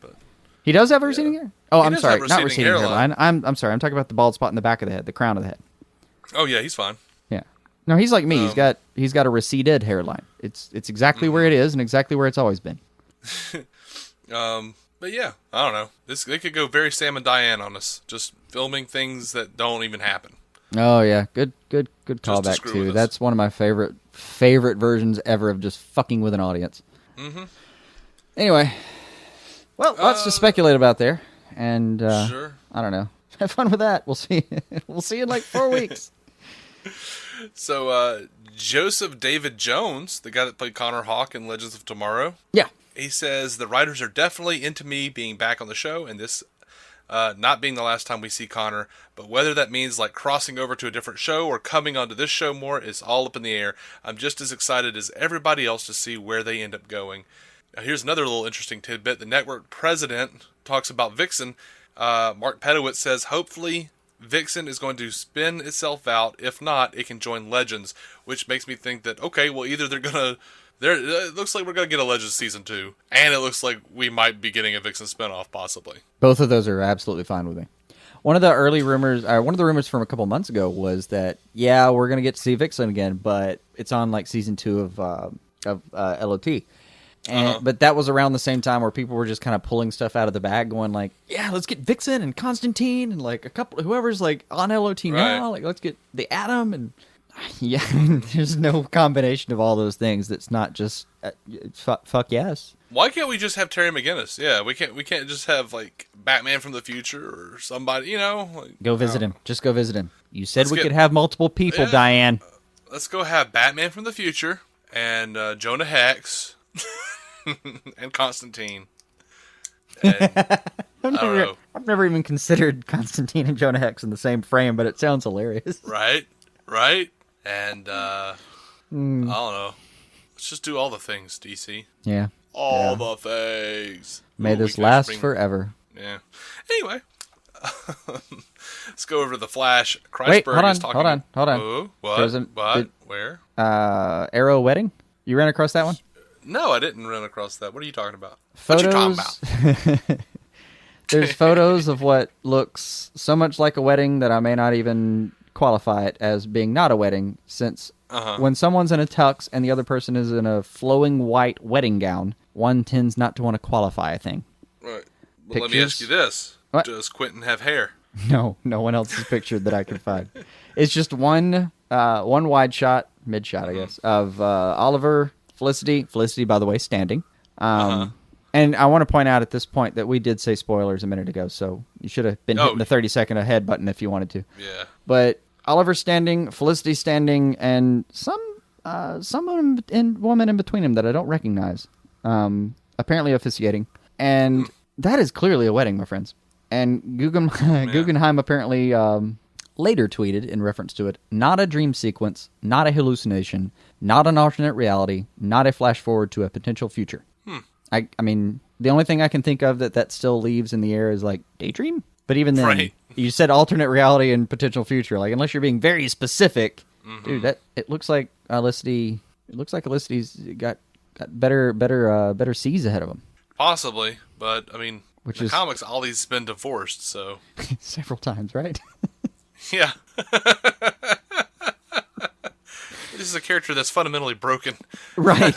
He does have a receding hair? Oh, I'm sorry, not receding hairline. I'm sorry, I'm talking about the bald spot in the back of the head, the crown of the head. Oh, yeah, he's fine. Yeah. No, he's like me. He's got a receded hairline. It's exactly where it is and exactly where it's always been. But yeah, I don't know. They could go very Sam and Diane on us, just filming things that don't even happen. Oh yeah, good callback too. That's one of my favorite versions ever of just fucking with an audience. Mm-hmm. Anyway, well, lots to speculate about there, and sure. I don't know. Have fun with that. We'll see. We'll see in like 4 weeks. So, Joseph David Jones, the guy that played Connor Hawke in Legends of Tomorrow. Yeah. He says, the writers are definitely into me being back on the show, and this not being the last time we see Connor, but whether that means like crossing over to a different show or coming onto this show more is all up in the air. I'm just as excited as everybody else to see where they end up going. Now, here's another little interesting tidbit. The network president talks about Vixen. Mark Pedowitz says, hopefully Vixen is going to spin itself out. If not, it can join Legends, which makes me think that, okay, well, either they're going to... It looks like we're going to get a Legends Season 2, and it looks like we might be getting a Vixen spinoff, possibly. Both of those are absolutely fine with me. One of the rumors from a couple months ago was that, yeah, we're going to get to see Vixen again, but it's on, like, Season 2 of LOT. And, But that was around the same time where people were just kind of pulling stuff out of the bag, going like, yeah, let's get Vixen and Constantine and, like, a couple, whoever's, like, on LOT now. Like, let's get the Atom and... Yeah, there's no combination of all those things that's not just fuck yes. Why can't we just have Terry McGinnis? Yeah, we can't just have like Batman from the future or somebody, you know? Like, go visit him. Just go visit him. You said we could have multiple people, Diane. Let's go have Batman from the future and Jonah Hex and Constantine. And, I've never even considered Constantine and Jonah Hex in the same frame, but it sounds hilarious. Right? And, I don't know. Let's just do all the things, DC. Yeah. All the things. May this last forever. Yeah. Anyway. Let's go over to the Flash. Kreisberg Wait, hold on. Oh, what? Where? Arrow Wedding? You ran across that one? No, I didn't run across that. What are you talking about? Photos... What you talking about? There's photos of what looks so much like a wedding that I may not even... qualify it as being not a wedding, since when someone's in a tux and the other person is in a flowing white wedding gown, one tends not to want to qualify a thing. Right. Well, let me ask you this. What? Does Quentin have hair? No one else is pictured that I can find. It's just one wide shot, mid shot, I guess, of Oliver, Felicity, by the way, standing. And I want to point out at this point that we did say spoilers a minute ago, so you should have been hitting the 30-second ahead button if you wanted to. Yeah. But Oliver standing, Felicity standing, and some woman in between them that I don't recognize, apparently officiating. And that is clearly a wedding, my friends. And Guggenheim apparently later tweeted in reference to it, not a dream sequence, not a hallucination, not an alternate reality, not a flash forward to a potential future. I mean, the only thing I can think of that still leaves in the air is, like, daydream? But even then, you said alternate reality and potential future. Like, unless you're being very specific, dude, it looks like Felicity's got better seas ahead of him. Possibly, but, I mean, in the comics, Ollie's been divorced, so... Several times, right? Yeah. This is a character that's fundamentally broken. Right.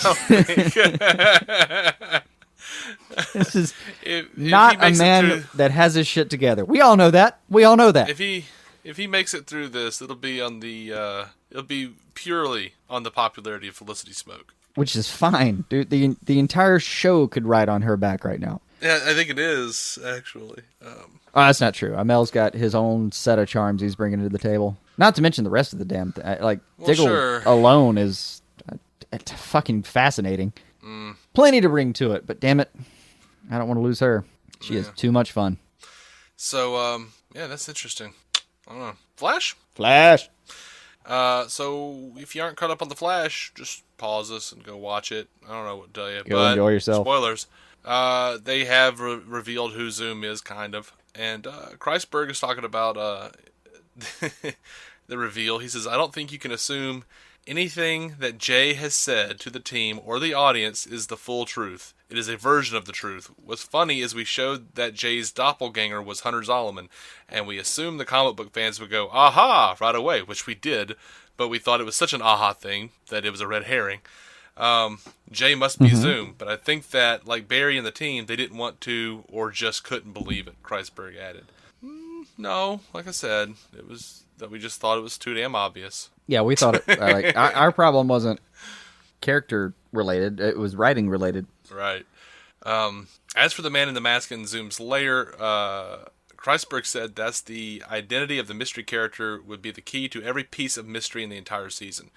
This is not a man that has his shit together. We all know that. If he makes it through this, it'll be purely on the popularity of Felicity Smoke. Which is fine, dude. The entire show could ride on her back right now. Yeah, I think it is, actually. Oh, that's not true. Amell's got his own set of charms he's bringing to the table. Not to mention the rest of the damn thing. Like, Diggle alone is fucking fascinating. Plenty to bring to it, but damn it, I don't want to lose her. She is too much fun. So, yeah, that's interesting. I don't know. Flash? So if you aren't caught up on The Flash, just pause this and go watch it. I don't know what to tell you. Go enjoy yourself. Spoilers. They have revealed who Zoom is, kind of. And Kreisberg is talking about the reveal. He says, I don't think you can assume anything that Jay has said to the team or the audience is the full truth. It is a version of the truth. What's funny is we showed that Jay's doppelganger was Hunter Zolomon, and we assumed the comic book fans would go, aha, right away, which we did, but we thought it was such an aha thing that it was a red herring. Jay must be Zoom, but I think that, like Barry and the team, they didn't want to or just couldn't believe it, Kreisberg added. No, like I said, it was that we just thought it was too damn obvious. Yeah, we thought it. Our problem wasn't character related; it was writing related. Right. As for the man in the mask in Zoom's lair, Kreisberg said that's the identity of the mystery character would be the key to every piece of mystery in the entire season.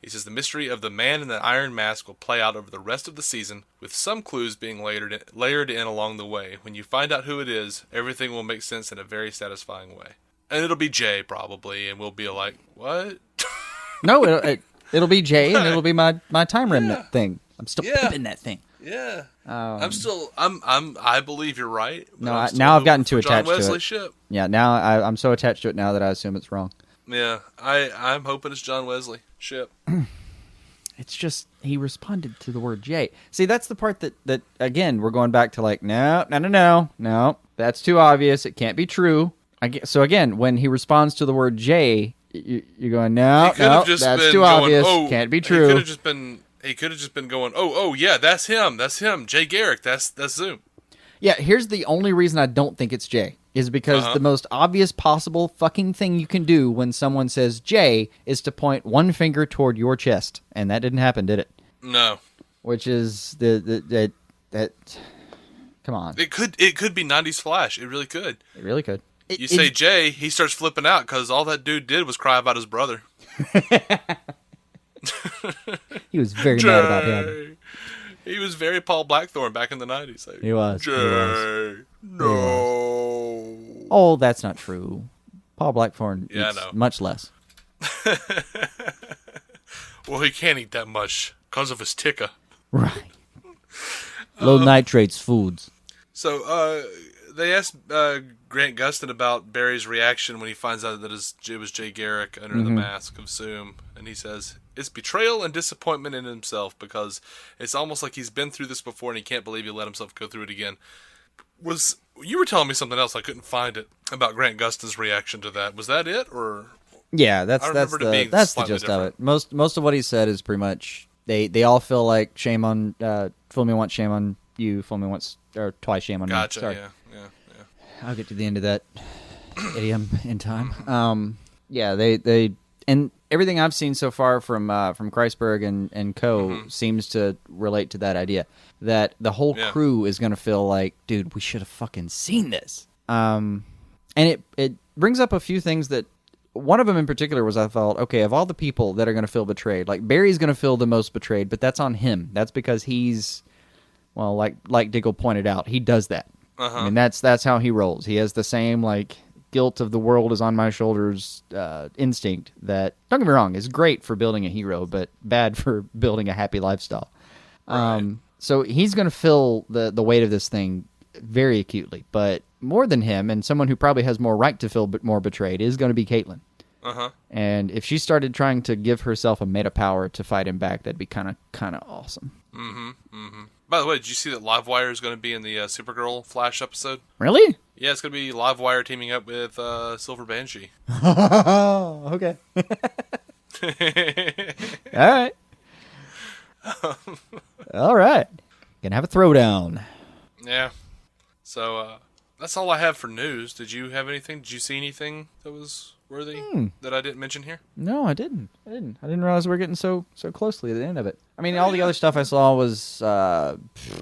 He says the mystery of the man in the iron mask will play out over the rest of the season, with some clues being layered in along the way. When you find out who it is, everything will make sense in a very satisfying way. And it'll be Jay, probably, and we'll be like, what? No, it'll be Jay, and it'll be my time remnant thing. I'm still pimping that thing. Yeah. I believe you're right. No, now I've gotten too attached John Wesley to it. Ship. Yeah, now I'm so attached to it now that I assume it's wrong. Yeah, I'm hoping it's John Wesley Ship. It's just, he responded to the word Jay. See, that's the part that again, we're going back to like, no, that's too obvious. It can't be true. So again, when he responds to the word Jay, you're going, no, that's too obvious. Can't be true. He could have just been going, oh, yeah, that's him, Jay Garrick, that's Zoom. Yeah, here's the only reason I don't think it's Jay, is because the most obvious possible fucking thing you can do when someone says Jay is to point one finger toward your chest, and that didn't happen, did it? No. Which is that. Come on. It could be 90s Flash. It really could. It really could. You say Jay, he starts flipping out because all that dude did was cry about his brother. He was very mad about him. He was very Paul Blackthorne back in the 90s. Like, he was. Jay, no. Oh, that's not true. Paul Blackthorne eats much less. Well, he can't eat that much because of his ticker. Right. Low nitrates foods. So, they asked Grant Gustin about Barry's reaction when he finds out that it was Jay Garrick under the mask of Zoom, and he says, it's betrayal and disappointment in himself, because it's almost like he's been through this before and he can't believe he let himself go through it again. You were telling me something else, I couldn't find it, about Grant Gustin's reaction to that. Was that it, or? Yeah, that's the gist of it. Most of what he said is pretty much, they all feel like shame on, fool me once, shame on you, fool me once, or twice, shame on me. Sorry. Yeah. I'll get to the end of that idiom in time. Yeah, they and everything I've seen so far from Kreisberg and Co. seems to relate to that idea that the whole crew is going to feel like, dude, we should have fucking seen this. And it brings up a few things that one of them in particular was I thought, okay, of all the people that are going to feel betrayed, like Barry's going to feel the most betrayed, but that's on him. That's because he's, well, like Diggle pointed out, he does that. I mean, that's how he rolls. He has the same, like, guilt of the world is on my shoulders instinct that, don't get me wrong, is great for building a hero, but bad for building a happy lifestyle. Right. So he's going to feel the weight of this thing very acutely. But more than him, and someone who probably has more right to feel more betrayed, is going to be Caitlin. And if she started trying to give herself a meta power to fight him back, that'd be kind of awesome. By the way, did you see that Livewire is going to be in the Supergirl Flash episode? Really? Yeah, it's going to be Livewire teaming up with Silver Banshee. Okay. All right. All right. Gonna have a throwdown. Yeah. So that's all I have for news. Did you have anything? Did you see anything that was worthy that I didn't mention here? No, I didn't. I didn't realize we were getting so closely to the end of it. I mean, all the other stuff I saw was,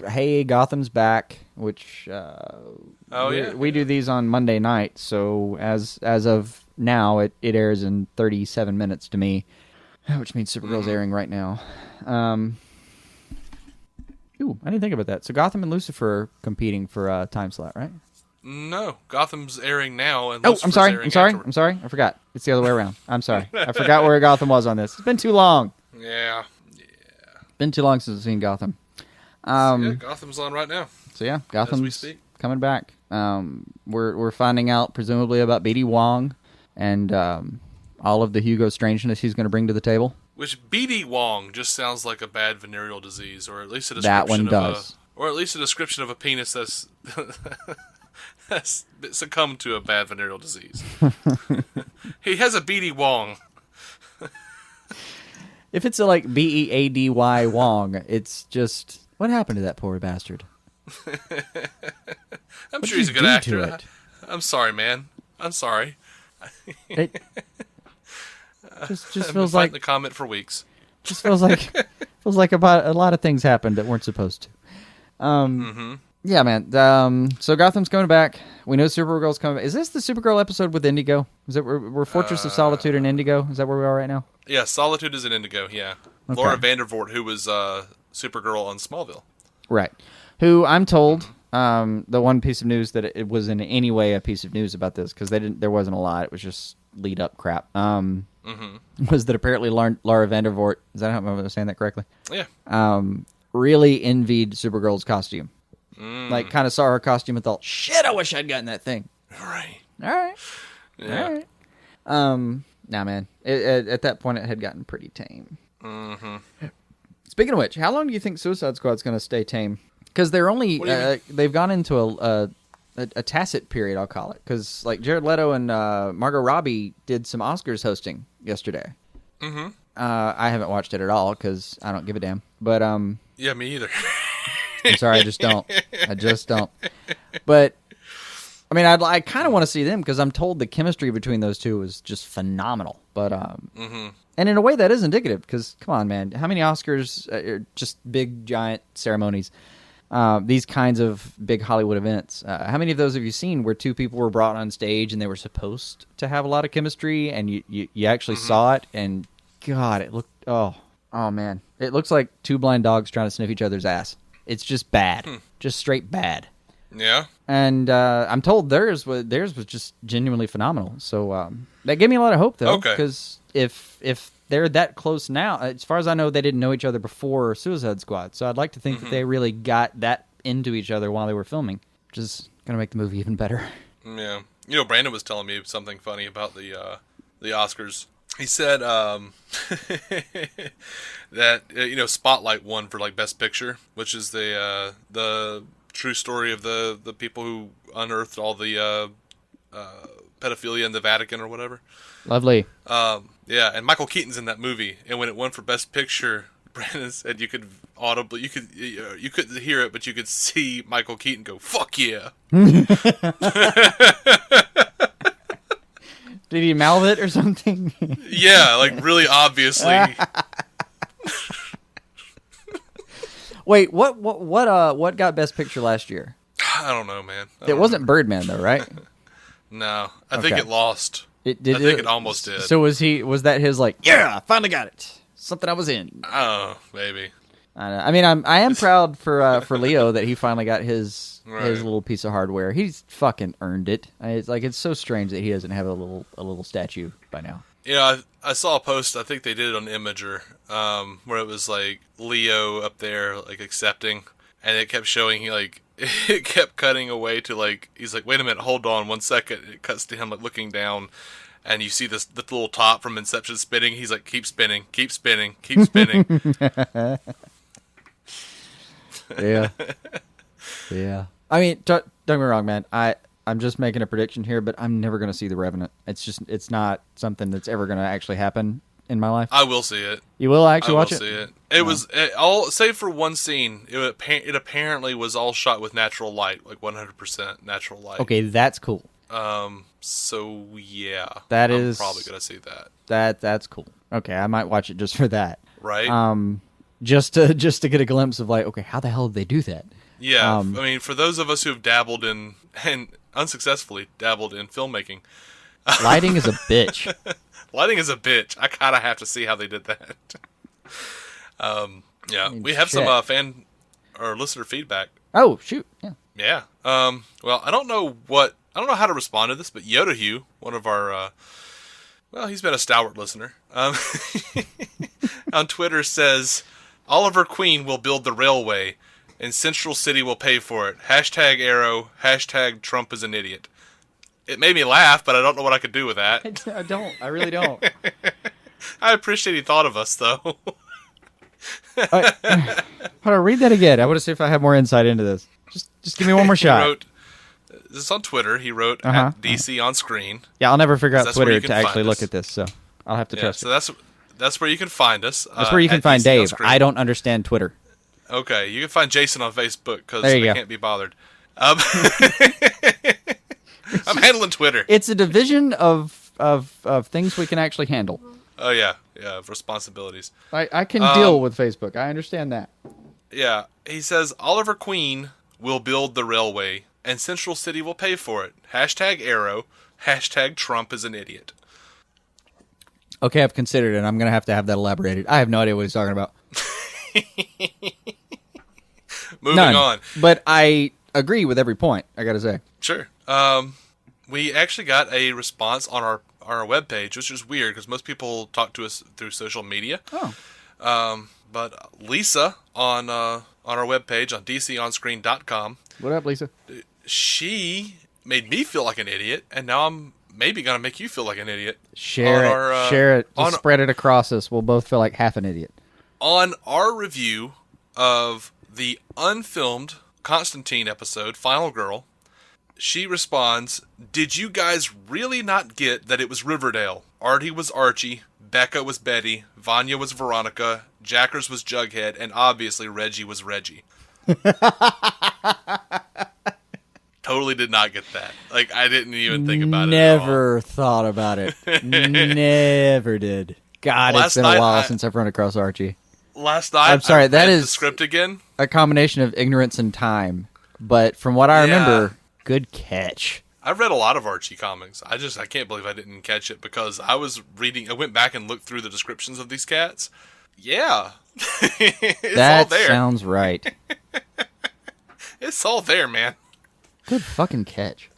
hey, Gotham's back, which we do these on Monday night. So as of now, it airs in 37 minutes to me, which means Supergirl's airing right now. Ooh, I didn't think about that. So Gotham and Lucifer are competing for a time slot, right? No, Gotham's airing now. And I'm sorry. I forgot. It's the other way around. I'm sorry. I forgot where Gotham was on this. It's been too long. Yeah. Been too long since I've seen Gotham. Gotham's on right now. So yeah, Gotham's coming back. We're finding out presumably about BD Wong and all of the Hugo strangeness he's going to bring to the table. Which BD Wong just sounds like a bad venereal disease, or at least a description of a penis that's has succumbed to a bad venereal disease. He has a BD Wong. If it's like Beady Wong, it's just, what happened to that poor bastard? I'm sure he's a good actor. I'm sorry, man. I'm sorry. It just I've feels been like the comment for weeks. Just feels like about a lot of things happened that weren't supposed to. Yeah, man. So Gotham's coming back. We know Supergirl's coming back. Is this the Supergirl episode with Indigo? Is it we're Fortress of Solitude and Indigo? Is that where we are right now? Yeah, Solitude is in Indigo. Yeah, okay. Laura Vandervoort, who was Supergirl on Smallville. Right. Who I'm told, the one piece of news that it was in any way a piece of news about this, because there wasn't a lot. It was just lead up crap. Was that apparently Laura Vandervoort, is that how I'm saying that correctly? Yeah. Really envied Supergirl's costume. Like, kind of saw her costume and thought, shit, I wish I'd gotten that thing. All right. Yeah. All right. Nah, man. At that point, it had gotten pretty tame. Speaking of which, how long do you think Suicide Squad's going to stay tame? Because they're only they've gone into a tacit period, I'll call it. Because like Jared Leto and Margot Robbie did some Oscars hosting yesterday. I haven't watched it at all because I don't give a damn. But yeah, me either. I'm sorry, I just don't. But I mean, I kind of want to see them because I'm told the chemistry between those two is just phenomenal. But and in a way that is indicative because come on, man, how many Oscars are just big giant ceremonies? These kinds of big Hollywood events. How many of those have you seen where two people were brought on stage and they were supposed to have a lot of chemistry and you actually saw it and God, it looked oh man, it looks like two blind dogs trying to sniff each other's ass. It's just bad, just straight bad. Yeah. And I'm told theirs was just genuinely phenomenal. So that gave me a lot of hope though, because if they're that close now, as far as I know, they didn't know each other before Suicide Squad. So I'd like to think that they really got that into each other while they were filming, which is going to make the movie even better. Yeah. You know, Brandon was telling me something funny about the Oscars. He said that, Spotlight won for, like, Best Picture, which is the true story of the people who unearthed all the pedophilia in the Vatican or whatever. Lovely. Yeah, and Michael Keaton's in that movie, and when it won for Best Picture, Brandon said you could audibly, you couldn't hear it, but you could see Michael Keaton go, "Fuck yeah!" Did he mouth it or something? Yeah, like really obviously. Wait, what got Best Picture last year? I don't know, man. It wasn't Birdman though, right? No, I think it lost. It did. I think it almost did. So was that his like? Yeah, I finally got it. Something I was in. Oh, maybe. I mean, I am proud for Leo that he finally got his little piece of hardware. He's fucking earned it. It's so strange that he doesn't have a little statue by now. Yeah, I saw a post. I think they did it on Imager, where it was like Leo up there like accepting, and it kept showing it kept cutting away to like he's like, wait a minute, hold on 1 second. It cuts to him like looking down. And you see the little top from Inception spinning. He's like, keep spinning, keep spinning, keep spinning. Yeah. I mean, don't get me wrong, man. I'm just making a prediction here, but I'm never going to see The Revenant. It's not something that's ever going to actually happen in my life. I will see it. You will actually watch it? I will see it. It was all save for one scene. It apparently was all shot with natural light, like 100% natural light. Okay, that's cool. So yeah, I'm probably gonna see that. That's cool. Okay, I might watch it just for that. Right. Just to get a glimpse of like, okay, how the hell did they do that? Yeah. I mean, for those of us who have dabbled in and unsuccessfully dabbled in filmmaking, lighting is a bitch. Lighting is a bitch. I kind of have to see how they did that. Yeah, we have some fan or listener feedback. Oh shoot! Yeah. Yeah. Well, I don't know how to respond to this, but Yoda Hugh, one of our, well, he's been a stalwart listener, on Twitter says, Oliver Queen will build the railway, and Central City will pay for it. Hashtag Arrow. Hashtag Trump is an idiot. It made me laugh, but I don't know what I could do with that. I don't. I really don't. I appreciate he thought of us, though. Hold on, read that again. I want to see if I have more insight into this. Just give me one more shot. This is on Twitter. He wrote at DC on screen. Yeah, I'll never figure out Twitter to actually look at this, so I'll have to trust it. So that's where you can find us. That's where you can find Dave. I don't understand Twitter. Okay, you can find Jason on Facebook because I can't be bothered. I'm handling Twitter. It's a division of things we can actually handle. Oh yeah, of responsibilities. I can deal with Facebook. I understand that. Yeah, he says Oliver Queen will build the railway, and Central City will pay for it. Hashtag Arrow. Hashtag Trump is an idiot. Okay, I've considered it. I'm going to have that elaborated. I have no idea what he's talking about. Moving on. But I agree with every point, I got to say. Sure. We actually got a response on our webpage, which is weird because most people talk to us through social media. Oh. But Lisa on our webpage on dconscreen.com. What up, Lisa? She made me feel like an idiot, and now I'm maybe going to make you feel like an idiot. Share it. Just spread it across us. We'll both feel like half an idiot. On our review of the unfilmed Constantine episode, Final Girl, she responds, "Did you guys really not get that it was Riverdale? Artie was Archie, Becca was Betty, Vanya was Veronica, Jackers was Jughead, and obviously Reggie was Reggie." Totally did not get that. Like, I didn't even think about it at all. Never thought about it. Never did. God, it's been a while since I've run across Archie. Last night, I'm sorry, that is the script again. A combination of ignorance and time. But from what I remember, good catch. I've read a lot of Archie comics. I can't believe I didn't catch it because I went back and looked through the descriptions of these cats. Yeah. It's that all there. Sounds right. It's all there, man. Good fucking catch.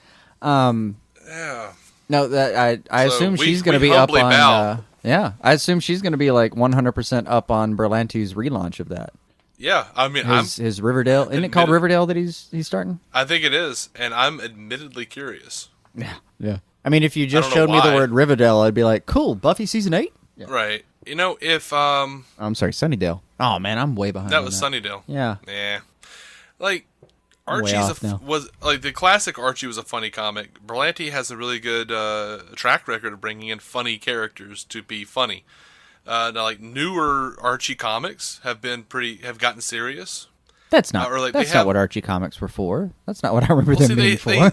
Yeah. No, that I assume she's going to be up on. I assume she's going to be like 100% up on Berlanti's relaunch of that. Yeah, I mean, his Riverdale. Isn't it called Riverdale that he's starting? I think it is, and I'm admittedly curious. Yeah. I mean, if you just showed me the word Riverdale, I'd be like, cool, Buffy season 8? Yeah. Right. You know, if I'm sorry, Sunnydale. Oh man, I'm way behind. That was Sunnydale. Yeah. Yeah. Like Archie's was like the classic Archie was a funny comic. Berlanti has a really good track record of bringing in funny characters to be funny. Now, like newer Archie comics have gotten serious. That's not. That's not what Archie comics were for. That's not what I remember them being for.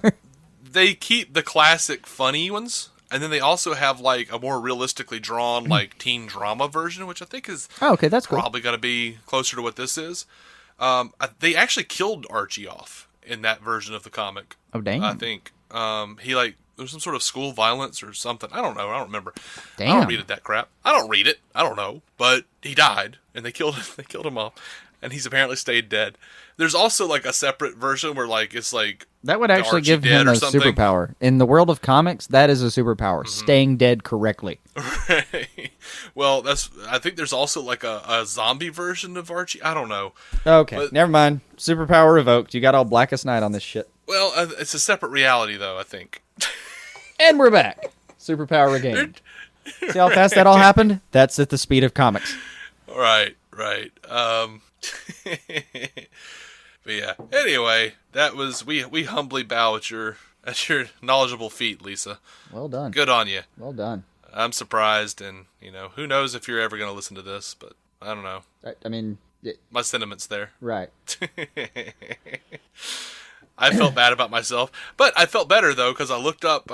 They keep the classic funny ones, and then they also have like a more realistically drawn like teen drama version, which I think is that's probably going to be closer to what this is. They actually killed Archie off in that version of the comic. Oh dang! I think he there was some sort of school violence or something. I don't know. I don't remember. Damn. I don't read that crap. I don't read it. I don't know. But he died, and they killed him off, and he's apparently stayed dead. There's also like a separate version where like it's like that would actually give him a superpower in the world of comics. That is a superpower, staying dead correctly. Right. Well, I think there's also like a zombie version of Archie. I don't know. Okay, never mind. Superpower revoked. You got all Blackest Night on this shit. Well, it's a separate reality though, I think. And we're back. Superpower regained. See how fast that all happened? That's at the speed of comics. Right. But yeah. Anyway, that was we humbly bow at your knowledgeable feet, Lisa. Well done. Good on you. Well done. I'm surprised, and who knows if you're ever going to listen to this, but I don't know. I mean, my sentiments there. Right. I felt bad about myself, but I felt better though because I looked up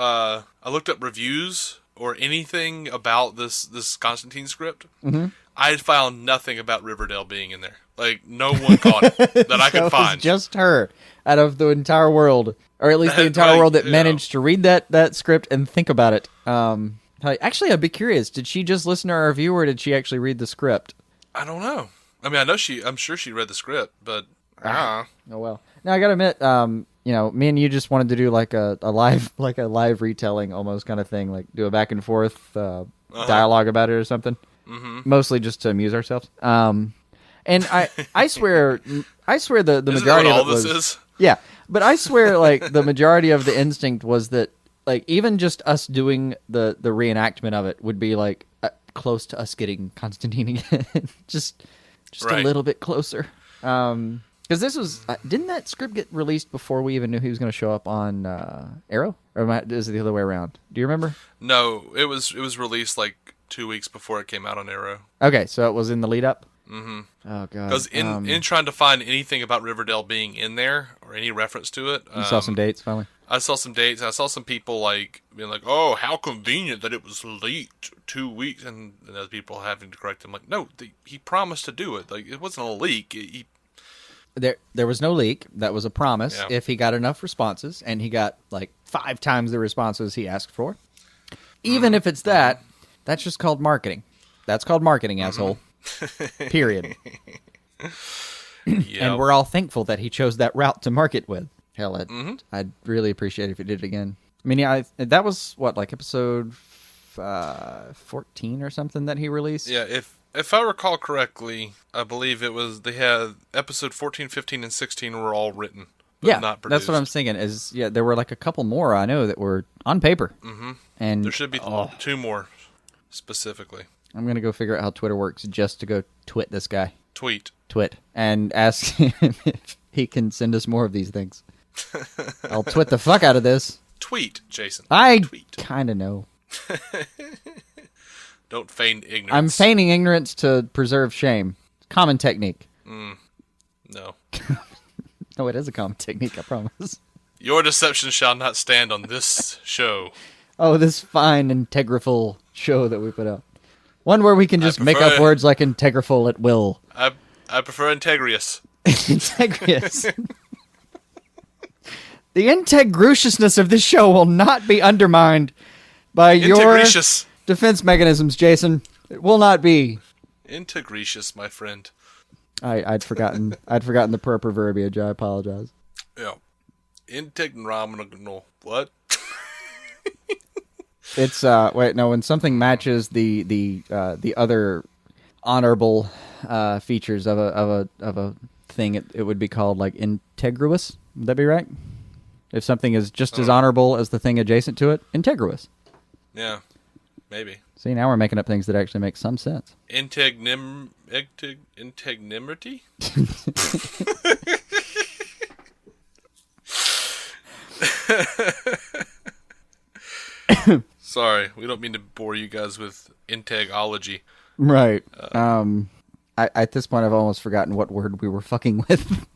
reviews or anything about this Constantine script. Mm-hmm. I had found nothing about Riverdale being in there. Like, no one caught it that I could find. Just her out of the entire world, or at least the entire world that managed to read that script and think about it. Actually, I'd be curious. Did she just listen to our review, or did she actually read the script? I don't know. I mean, I'm sure she read the script, but Ah. Oh well. Now I gotta admit, me and you just wanted to do like a live retelling almost kind of thing, like do a back and forth dialogue about it or something. Mm-hmm. Mostly just to amuse ourselves. And I swear the majority of it this was is? Yeah, but I swear like the majority of the instinct was that like even just us doing the reenactment of it would be like close to us getting Constantine again, just right. a little bit closer. Because this was didn't that script get released before we even knew he was going to show up on Arrow, or is it the other way around? Do you remember? No, it was released like 2 weeks before it came out on Arrow. Okay, so it was in the lead up. Mm-hmm. Oh god! Because in trying to find anything about Riverdale being in there or any reference to it, you saw some dates finally. I saw some dates. I saw some people like being like, "Oh, how convenient that it was leaked 2 weeks," and other people having to correct them like, "No, he promised to do it. Like it wasn't a leak. There was no leak. That was a promise. Yeah. If he got enough responses, and he got like 5 times the responses he asked for, even if it's that's just called marketing. That's called marketing, asshole. Period. Yep. And we're all thankful that he chose that route to market with. Hell, I'd really appreciate it if he did it again. I mean, yeah, that was what, like episode 14 or something that he released? Yeah, if I recall correctly, I believe they had episode 14, 15, and 16 were all written, but not produced. That's what I'm thinking. There were like a couple more I know that were on paper. Mm-hmm. And there should be 2 more, specifically. I'm going to go figure out how Twitter works just to go twit this guy. Twit. And ask him if he can send us more of these things. I'll twit the fuck out of this. Tweet, Jason. I kind of know. Don't feign ignorance. I'm feigning ignorance to preserve shame. Common technique. No. No, it is a common technique, I promise. Your deception shall not stand on this show. Oh, this fine, integriful show that we put out. One where we can just make up words like integriful at will. I prefer integrious. Integrious. The integrutiousness of this show will not be undermined by your defense mechanisms, Jason. It will not be. Integritious, my friend. I'd forgotten the proper verbiage. I apologize. Yeah. Integrational. What? It's when something matches the other honorable features of a thing, it would be called like integruous. Would that be right? If something is just as honorable as the thing adjacent to it, integruous. Yeah, maybe. See, now we're making up things that actually make some sense. Integnimity? Sorry, we don't mean to bore you guys with integology. Right. At this point, I've almost forgotten what word we were fucking with.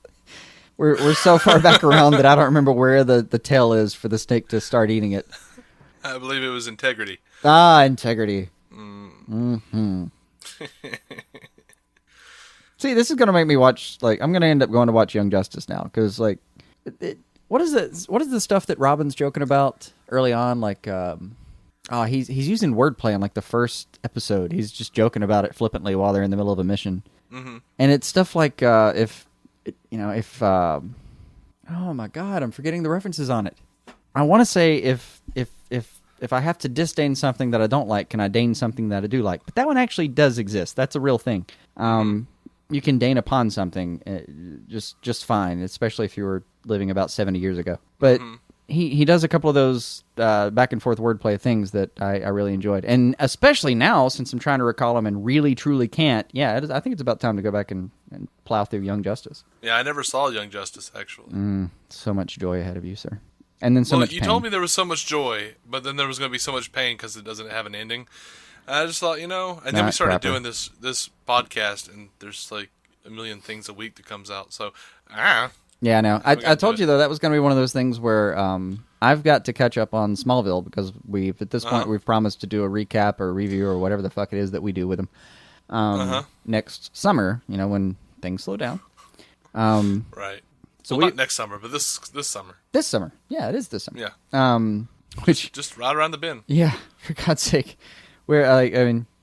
We're so far back around that I don't remember where the tail is for the snake to start eating it. I believe it was integrity. Ah, integrity. Mm-hmm. See, this is going to make me watch, like, I'm going to end up going to watch Young Justice now, because, like, what is the stuff that Robin's joking about early on? Like, he's using wordplay on, like, the first episode. He's just joking about it flippantly while they're in the middle of a mission. Mm-hmm. And it's stuff like, oh my god, I'm forgetting the references on it. I want to say if I have to disdain something that I don't like, can I deign something that I do like? But that one actually does exist. That's a real thing. You can deign upon something just fine, especially if you were living about 70 years ago. But he does a couple of those back and forth wordplay things that I really enjoyed. And especially now, since I'm trying to recall them and really, truly can't, I think it's about time to go back and plow through Young Justice. Yeah, I never saw Young Justice, actually. So much joy ahead of you, sir. And then so much pain. You told me there was so much joy, but then there was going to be so much pain because it doesn't have an ending. And I just thought, and then we started doing this podcast, and there's like a million things a week that comes out. So, Yeah, I know. I told you, though, that was going to be one of those things where I've got to catch up on Smallville because at this point, we've promised to do a recap or review or whatever the fuck it is that we do with them next summer, when things slow down. Right. So not next summer, but this summer. This summer. Yeah, it is this summer. Yeah. Which just right around the bend. Yeah, for God's sake. Where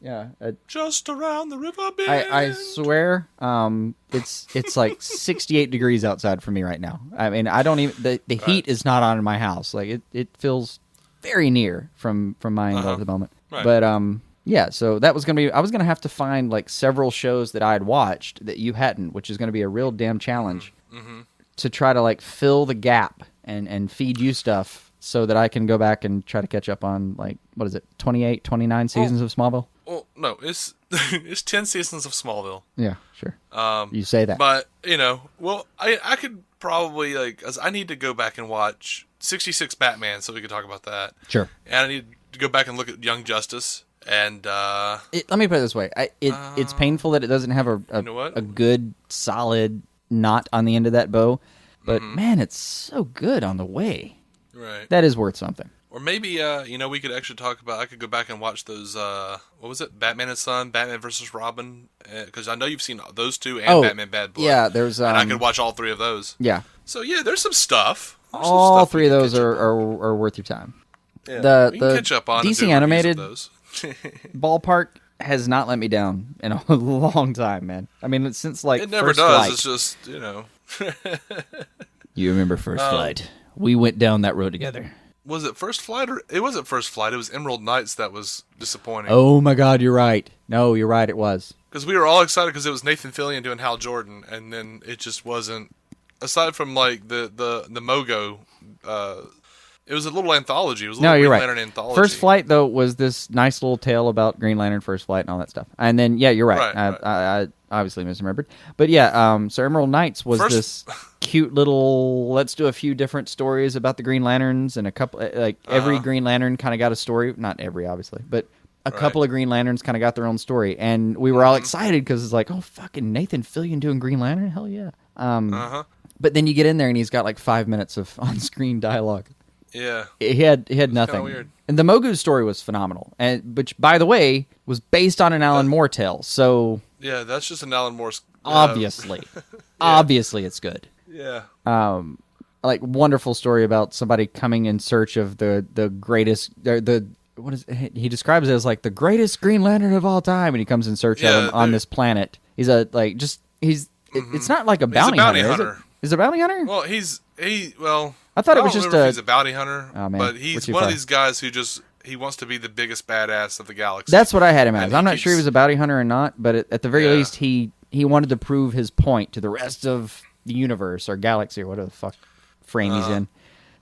Yeah. Just around the river bend. I swear, it's like 68 degrees outside for me right now. I mean, I don't even the heat is not on in my house. Like it feels very near from my angle at the moment. Right. But yeah, so that was gonna be. I was gonna have to find like several shows that I had watched that you hadn't, which is gonna be a real damn challenge to try to like fill the gap and feed you stuff. So that I can go back and try to catch up on, like, what is it, 28, 29 seasons of Smallville? Well, no, it's 10 seasons of Smallville. Yeah, sure. You say that. But, well, I could probably, like, as I need to go back and watch 66 Batman so we could talk about that. Sure. And I need to go back and look at Young Justice. And, let me put it this way. It's painful that it doesn't have a good, solid knot on the end of that bow. But, man, it's so good on the way. Right. That is worth something. Or maybe, we could actually talk about, I could go back and watch those, what was it? Batman and Son, Batman versus Robin. Because I know you've seen those two and Batman Bad Blood. Yeah, there's... and I could watch all three of those. Yeah. So, yeah, there's some stuff. All three of those are worth your time. Yeah, the catch up on DC animated those. ballpark has not let me down in a long time, man. I mean, since, like, it never First does. Flight. It's just, You remember First Flight. We went down that road together. Was it First Flight? Or it wasn't First Flight. It was Emerald Knights that was disappointing. Oh my God, you're right. No, you're right. It was because we were all excited because it was Nathan Fillion doing Hal Jordan, and then it just wasn't. Aside from like the Mogo, it was a little anthology. It was a little Green Lantern anthology. First Flight though was this nice little tale about Green Lantern First Flight and all that stuff. And then you're right. I obviously misremembered, but yeah. So Emerald Knights was this cute little. Let's do a few different stories about the Green Lanterns, and a couple every Green Lantern kind of got a story. Not every, obviously, but a couple of Green Lanterns kind of got their own story, and we were all excited because it's like, oh, fucking Nathan Fillion doing Green Lantern, hell yeah. But then you get in there and he's got like 5 minutes of on-screen dialogue. Yeah, he had nothing. Weird. And the Mogu story was phenomenal, and which, by the way, was based on an Alan Moore tale. So yeah, that's just an Alan Moore's. Obviously, obviously, it's good. Yeah. Like wonderful story about somebody coming in search of the greatest. What is it? He describes it as like the greatest Green Lantern of all time, and he comes in search of him on this planet. He's It's not like a bounty hunter. Is it a bounty hunter? Well, I thought it was just if he's a bounty hunter, but he's one far? of these guys who he wants to be the biggest badass of the galaxy. That's what I had him as. I'm not sure he was a bounty hunter or not, but at the very least, he wanted to prove his point to the rest of the universe or galaxy or whatever the fuck frame he's in,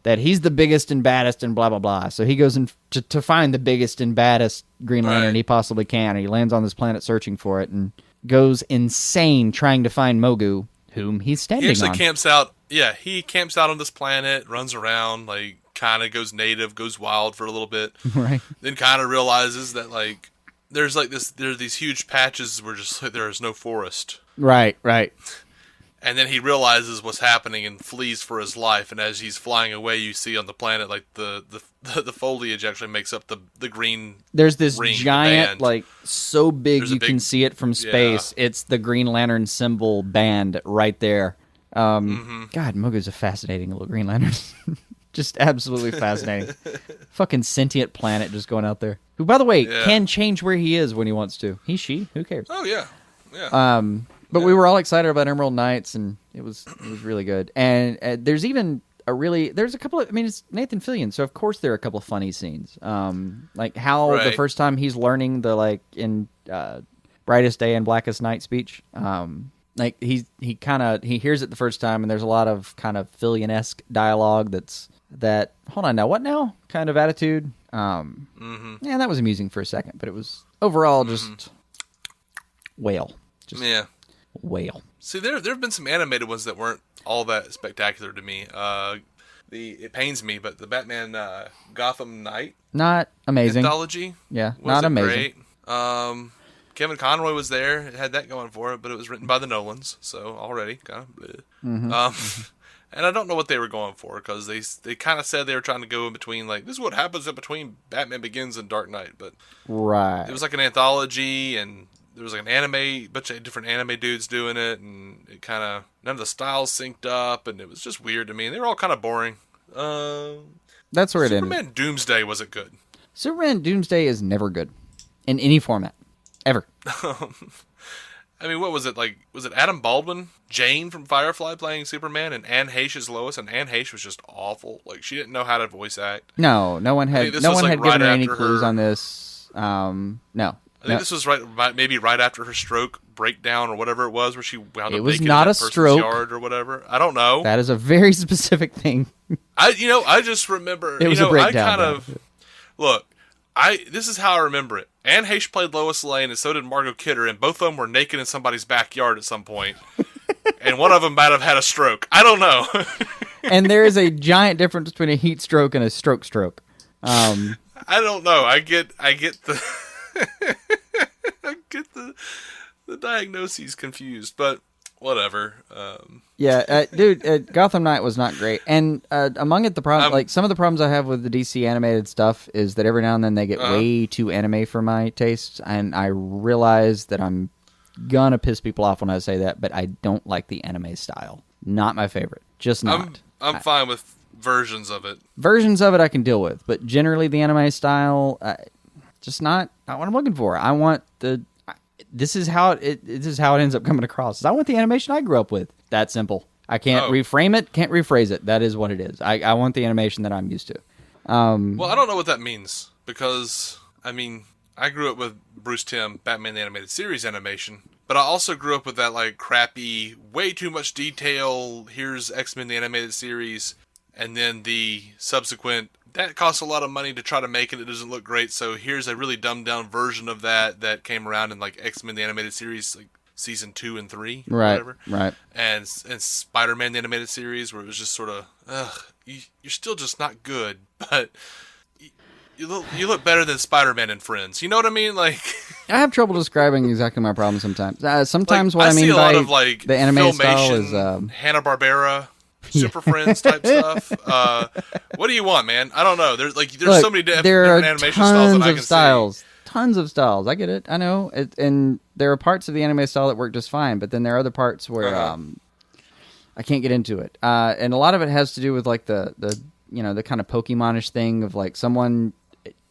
that he's the biggest and baddest and blah blah blah. So he goes in to find the biggest and baddest Green Lantern he possibly can, and he lands on this planet searching for it and goes insane trying to find Mogu, whom he's standing on. He actually camps out. Yeah, he camps out on this planet, runs around, like, kind of goes native, goes wild for a little bit. Right. Then kind of realizes that, like, there's these huge patches where just like, there is no forest. Right. And then he realizes what's happening and flees for his life. And as he's flying away, you see on the planet, like, the foliage actually makes up the green. There's this ring, giant, like, so big you can see it from space. Yeah. It's the Green Lantern symbol band right there. God, Mogu's a fascinating little Green Lantern. Just absolutely fascinating. Fucking sentient planet just going out there. Who, by the way, can change where he is when he wants to. He, she, who cares? Oh, yeah. But we were all excited about Emerald Knights, and it was really good. And there's even there's a couple of, it's Nathan Fillion, so of course there are a couple of funny scenes. Like how the first time he's learning the, like, in Brightest Day and Blackest Night speech, like he hears it the first time, and there's a lot of kind of Fillion-esque dialogue that hold on now, what now kind of attitude. Yeah, that was amusing for a second, but it was overall just whale. Whale. See, there have been some animated ones that weren't all that spectacular to me. It pains me, but the Batman Gotham Knight, not amazing anthology, not amazing. Great. Kevin Conroy was there; it had that going for it, but it was written by the Nolans, so already kind of. And I don't know what they were going for, because they kind of said they were trying to go in between, like, this is what happens in between Batman Begins and Dark Knight, but it was like an anthology, and there was like an bunch of different anime dudes doing it, and it kind of, none of the styles synced up, and it was just weird to me, and they were all kind of boring. That's where it ended. Superman Doomsday wasn't good. Superman Doomsday is never good in any format. ever. I mean, what was it like? Was it Adam Baldwin, Jane from Firefly playing Superman, and Anne Heche as Lois? And Anne Heche was just awful. Like, she didn't know how to voice act. No one had given her any clues on this. No. I think this was maybe right after her stroke breakdown or whatever it was, where she wound up naked not in a that person's stroke. yard or whatever. I don't know. That is a very specific thing. I just remember. It was a breakdown. This is how I remember it. Anne Heche played Lois Lane, and so did Margot Kidder, and both of them were naked in somebody's backyard at some point. And one of them might have had a stroke. I don't know. And there is a giant difference between a heat stroke and a stroke. I don't know. I get the I get the diagnoses confused, but whatever. Gotham Knight was not great, and among it, the problem, like some of the problems I have with the DC animated stuff, is that every now and then they get way too anime for my tastes, and I realize that I'm gonna piss people off when I say that, but I don't like the anime style. Not my favorite. Just not. I'm fine with versions of it. Versions of it I can deal with, but generally the anime style, just not what I'm looking for. I want the. This is how it ends up coming across. I want the animation I grew up with. That simple. I can't reframe it, can't rephrase it. That is what it is. I want the animation that I'm used to. Well, I don't know what that means, because, I mean, I grew up with Bruce Timm, Batman the Animated Series animation, but I also grew up with that, like, crappy, way too much detail, here's X-Men the Animated Series, and then the subsequent, that costs a lot of money to try to make it doesn't look great, so here's a really dumbed down version of that came around in, like, X-Men the Animated Series, like, season 2 and 3, or whatever. Right. And Spider-Man the Animated Series, where it was just sort of, you're still just not good, but you look better than Spider-Man and Friends. You know what I mean? Like, I have trouble describing exactly my problem sometimes. Sometimes like, what I mean by of, like, the animated style is Hanna-Barbera, Super Friends type stuff. What do you want, man? I don't know. There's so many different animation styles that I can see. Tons of styles. I get it. I know. And there are parts of the anime style that work just fine, but then there are other parts where I can't get into it. And a lot of it has to do with like the kind of Pokemon-ish thing of like someone,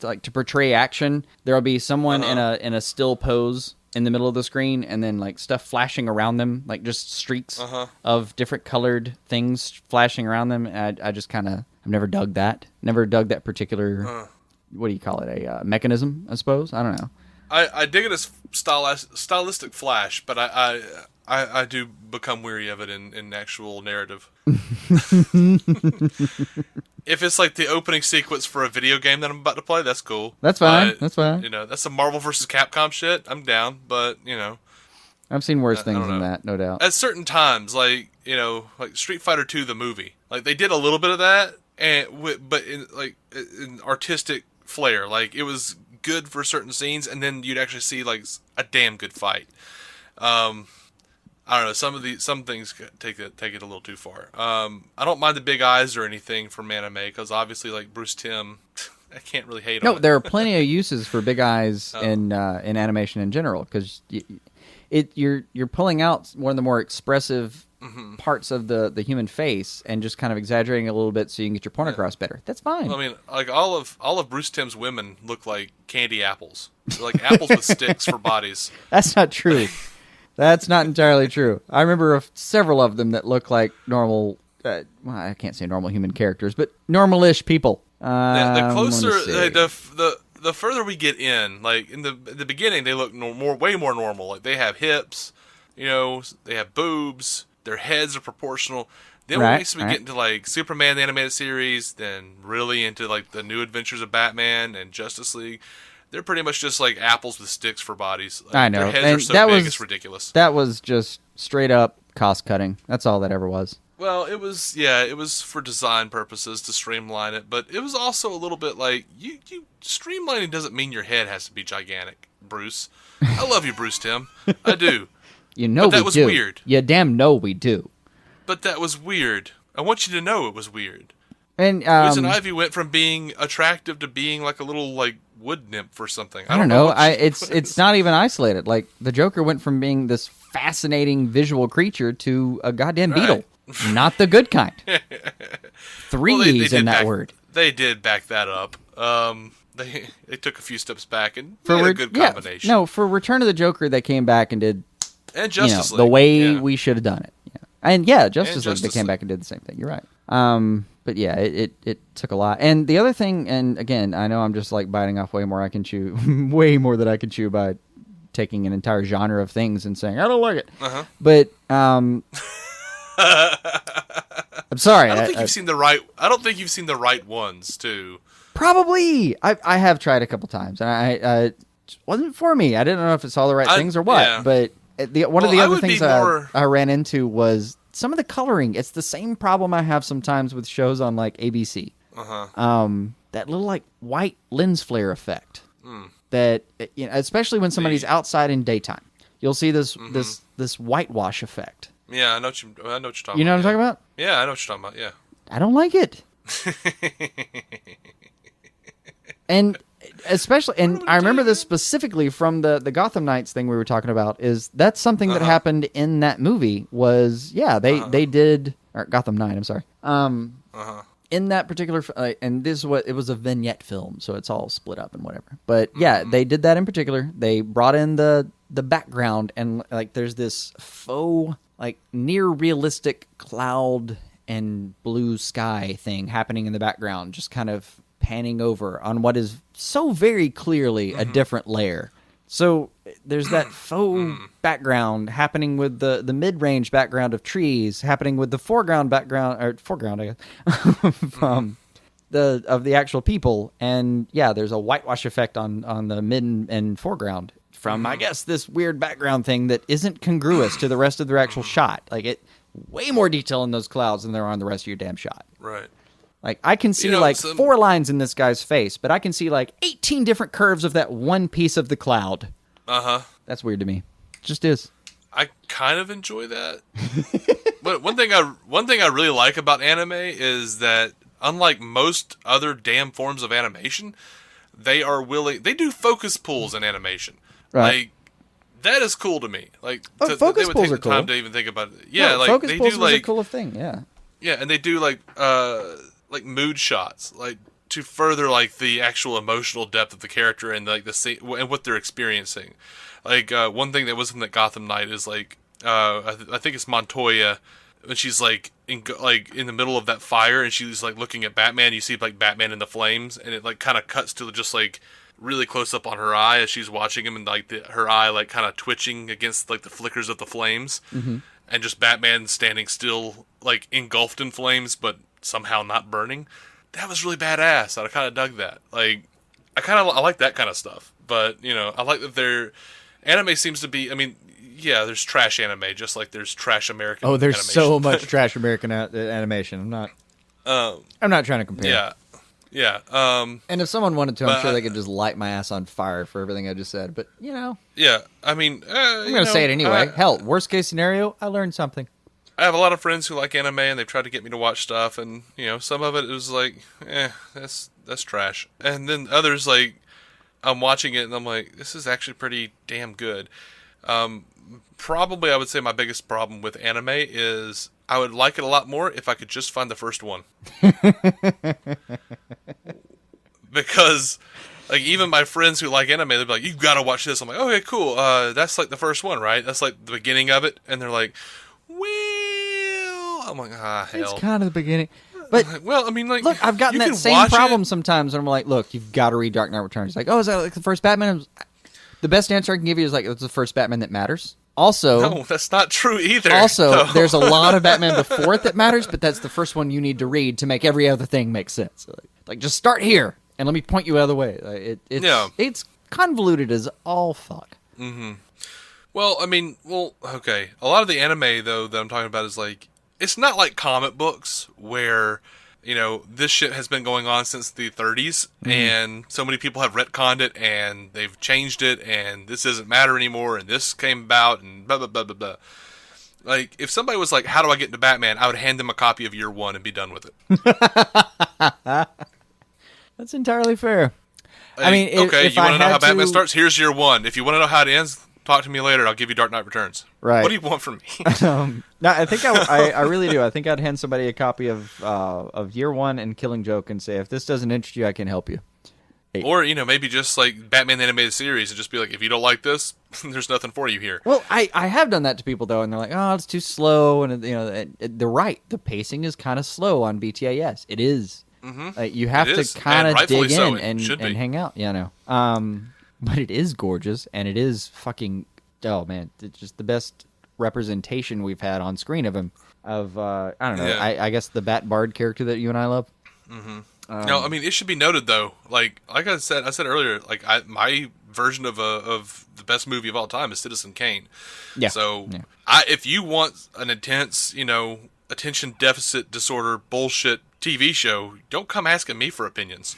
like, to portray action, there'll be someone in a still pose in the middle of the screen, and then like stuff flashing around them, like just streaks of different colored things flashing around them. And I just kind of, I've never dug that particular, what do you call it? A mechanism, I suppose. I don't know. I dig it as stylistic flash, but I do become weary of it in actual narrative. If it's like the opening sequence for a video game that I'm about to play, that's cool. That's fine. That's fine. You know, that's some Marvel vs. Capcom shit. I'm down, but I've seen worse things than that, no doubt. At certain times, like Street Fighter 2, the movie, like they did a little bit of that, but in artistic flair, like it was good for certain scenes, and then you'd actually see like a damn good fight. I don't know. Some things take it a little too far. I don't mind the big eyes or anything from anime, because obviously, like Bruce Timm, I can't really hate on it. No, there are plenty of uses for big eyes in animation in general, because you're pulling out one of the more expressive parts of the human face and just kind of exaggerating a little bit so you can get your point across better. That's fine. I mean, like all of Bruce Timm's women look like candy apples. They're like apples with sticks for bodies. That's not true. That's not entirely true. I remember several of them that look like normal, well, I can't say normal human characters, but normal-ish people. The closer, the further we get in, like in the beginning, they look way more normal. Like they have hips, they have boobs, their heads are proportional. Then once we get into like Superman the Animated Series, then really into like the New Adventures of Batman and Justice League, they're pretty much just like apples with sticks for bodies. Like, I know. Their heads are so big, it's ridiculous. That was just straight up cost cutting. That's all that ever was. Well, it was for design purposes to streamline it, but it was also a little bit like, you streamlining doesn't mean your head has to be gigantic, Bruce. I love you, Bruce Timm. I do. But that was weird. You damn know we do. But that was weird. I want you to know it was weird. And Poison Ivy went from being attractive to being like a little like wood nymph or something. I don't know. It's not even isolated. Like the Joker went from being this fascinating visual creature to a goddamn beetle. Not the good kind. Three E's in that word. They did back that up. they took a few steps back and made a good combination. No, for Return of the Joker, they came back and did and Justice League the way we should have done it. Yeah. And Justice League, they came back and did the same thing. You're right. But yeah, it took a lot. And the other thing, and again, I know I'm just like biting off way more I can chew, way more than I can chew by taking an entire genre of things and saying I don't like it. But I'm sorry. I don't think you've seen the right ones too. Probably. I have tried a couple times, and it wasn't for me. I didn't know if it's all the right things or what. Yeah. But one of the other things I ran into was some of the coloring. It's the same problem I have sometimes with shows on like ABC. That little like white lens flare effect. That especially when somebody's outside in daytime, you'll see this whitewash effect. Yeah, I know what you're talking about. You know what I'm talking about? Yeah, I know what you're talking about. Yeah. I don't like it. And especially, and I remember this specifically from the Gotham Knights thing we were talking about, is that's something that happened in that movie was, they did, or Gotham Knight, I'm sorry. In that particular, and this is it was a vignette film, so it's all split up and whatever. But yeah, they did that in particular. They brought in the background, and like there's this faux, like near realistic cloud and blue sky thing happening in the background, just kind of panning over on what is so very clearly a different layer. So there's that faux background happening with the mid-range background of trees, happening with the foreground I guess, of the actual people, and there's a whitewash effect on the mid and foreground from I guess this weird background thing that isn't congruous to the rest of their actual shot. Like way more detail in those clouds than there are on the rest of your damn shot. Right. Like, I can see, 4 lines in this guy's face, but I can see, 18 different curves of that one piece of the cloud. That's weird to me. It just is. I kind of enjoy that. But one thing I really like about anime is that, unlike most other damn forms of animation, they do focus pulls in animation. Right. Like, that is cool to me. Like, focus pulls are cool. Time to even think about it. Yeah, focus they pulls do, is a cool thing, yeah. Yeah, and they do, mood shots, to further the actual emotional depth of the character and the scene and what they're experiencing. One thing that was in that Gotham Knight is I think it's Montoya when she's in the middle of that fire and she's looking at Batman. You see Batman in the flames, and it kind of cuts to just really close up on her eye as she's watching him, and her eye kind of twitching against the flickers of the flames, and just Batman standing still engulfed in flames, but somehow not burning. That was really badass. I kind of dug that. I like that kind of stuff. But I like that their anime seems to be. I mean, there's trash anime, just like there's trash American. Oh, there's animation. So much trash American animation. I'm not trying to compare. Yeah. And if someone wanted to, I'm sure they could just light my ass on fire for everything I just said. But Yeah, I mean, I'm gonna say it anyway. Hell, worst case scenario, I learned something. I have a lot of friends who like anime, and they've tried to get me to watch stuff, and some of it is that's trash, and then others I'm watching it and I'm like, this is actually pretty damn good. Probably I would say my biggest problem with anime is I would like it a lot more if I could just find the first one. Because even my friends who like anime, they'll be like, you've got to watch this. I'm like, okay, cool. That's the first one, right? That's the beginning of it. And they're like, well, I'm like, hell. It's kind of the beginning. But, well, I mean, look, I've gotten that same problem sometimes when I'm like, look, you've got to read Dark Knight Returns. Oh, is that the first Batman? The best answer I can give you is it's the first Batman that matters. Also, no, that's not true either. Also, there's a lot of Batman before it that matters, but that's the first one you need to read to make every other thing make sense. Just start here and let me point you other way. It's convoluted as all fuck. Mm-hmm. Well, I mean, okay. A lot of the anime though that I'm talking about is it's not like comic books where, this shit has been going on since the 30s, and so many people have retconned it, and they've changed it, and this doesn't matter anymore, and this came about, and blah, blah, blah, blah, blah. If somebody was like, how do I get into Batman? I would hand them a copy of Year One and be done with it. That's entirely fair. I mean, okay, you want to know how Batman starts? Here's Year One. If you want to know how it ends, talk to me later. I'll give you Dark Knight Returns. Right. What do you want from me? No, I think I really do. I think I'd hand somebody a copy of Year One and Killing Joke and say, if this doesn't interest you, I can help you. Or, maybe just like Batman the Animated Series and just be like, if you don't like this, there's nothing for you here. Well, I have done that to people, though, and they're like, oh, it's too slow. And, they're right. The pacing is kind of slow on BTAS. It is. Mm-hmm. You have to kind of dig in and hang out. Yeah, I know. But it is gorgeous, and it is fucking, oh, man, it's just the best representation we've had on screen of him. I don't know, I guess the Bat Bard character that you and I love. Mm-hmm. No, I mean, it should be noted though. Like I said earlier, like my version of the best movie of all time is Citizen Kane. Yeah. So, if you want an intense, attention deficit disorder bullshit TV show, don't come asking me for opinions,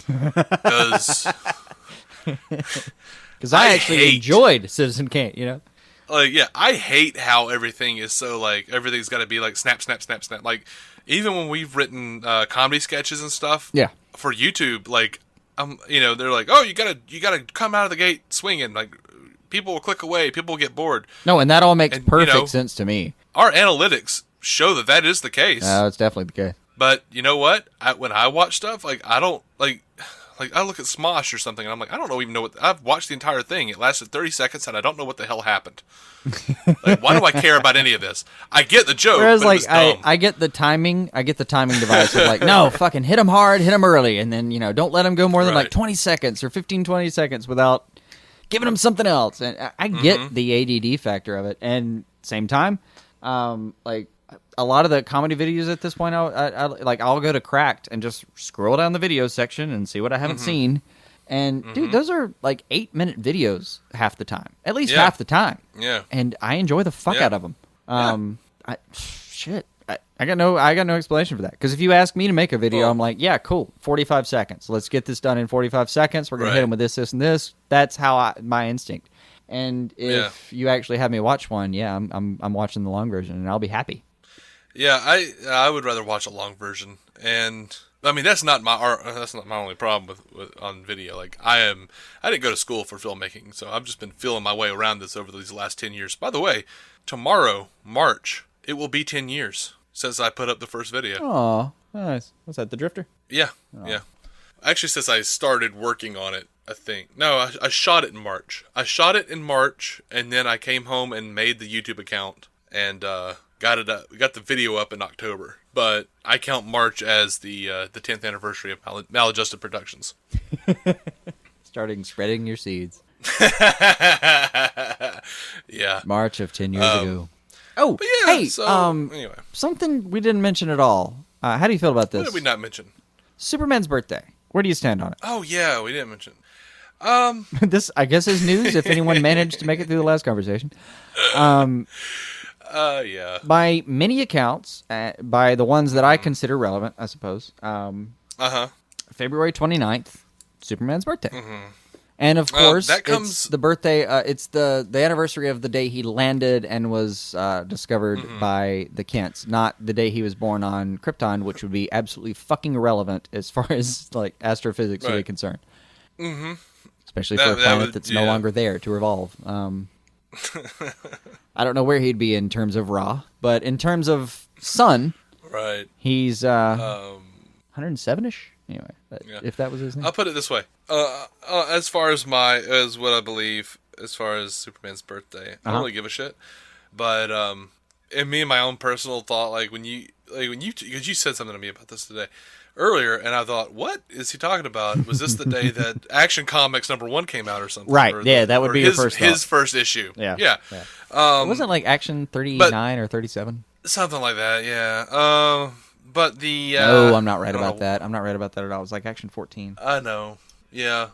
because I actually enjoyed Citizen Kane. Like, I hate how everything is so like everything's got to be like snap, snap, snap, snap. Like, even when we've written comedy sketches and stuff, for YouTube, like, they're like, oh, you gotta come out of the gate swinging. Like, people will click away, people will get bored. No, and that all makes perfect sense to me. Our analytics show that is the case. It's definitely the case. But you know what? When I watch stuff, like, I don't like I look at Smosh or something, and I'm like, I don't even know what. I've watched the entire thing. It lasted 30 seconds, and I don't know what the hell happened. Like, why do I care about any of this? I get the joke. Whereas, but like, it was dumb. I get the timing. I get the timing device of like, no, fucking hit him hard, hit him early, and then don't let him go more than like 20 seconds or 15, 20 seconds without giving him something else. And I get the ADD factor of it. And same time, like, a lot of the comedy videos at this point, I'll go to Cracked and just scroll down the video section and see what I haven't seen. And dude, those are like 8-minute videos half the time, at least half the time. Yeah. And I enjoy the fuck out of them. I got no explanation for that. Because if you ask me to make a video, I'm like, yeah, cool, 45 seconds. Let's get this done in 45 seconds. We're gonna hit them with this, this, and this. That's how my instinct. And if you actually have me watch one, I'm watching the long version, and I'll be happy. Yeah, I would rather watch a long version, and I mean that's not my only problem with on video. Like, I didn't go to school for filmmaking, so I've just been feeling my way around this over these last 10 years. By the way, tomorrow, March, it will be 10 years since I put up the first video. Oh, nice. What's that, The Drifter? Yeah, yeah. Actually, since I started working on it, I think. No, I shot it in March. And then I came home and made the YouTube account and got it up. We got the video up in October, but I count March as the 10th anniversary of Maladjusted Productions. Spreading your seeds. Yeah. March of 10 years ago. Oh, but yeah, hey, anyway. Something we didn't mention at all. How do you feel about this? What did we not mention? Superman's birthday. Where do you stand on it? Oh, yeah, we didn't mention. This, I guess, is news if anyone managed to make it through the last conversation. Yeah. By many accounts, by the ones that I consider relevant, I suppose, February 29th, Superman's birthday. Mm-hmm. And, of course, it's the birthday, it's the anniversary of the day he landed and was discovered by the Kents, not the day he was born on Krypton, which would be absolutely fucking irrelevant as far as, like, astrophysics would be concerned. Mm-hmm. Especially for a planet that's no longer there to revolve. I don't know where he'd be in terms of Ra, but in terms of sun, he's 107-ish. Anyway, if that was his name. I'll put it this way. As far as what I believe, as far as Superman's birthday, I don't really give a shit. But in me and my own personal thought, when you because you said something to me about this today earlier, and I thought, what is he talking about? Was this the day that Action Comics #1 came out or something? Right. That would be his first issue. Yeah. It wasn't like Action 39 or 37. Something like that. Yeah. But the no, I'm not right about that. I'm not right about that at all. It was like Action 14. I know. Yeah.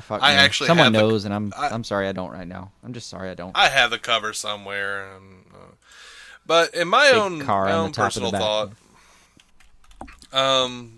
Fuck I me. actually someone knows, and I'm sorry I don't right now. I'm just sorry I don't. I have the cover somewhere, but in my own personal thought, I'll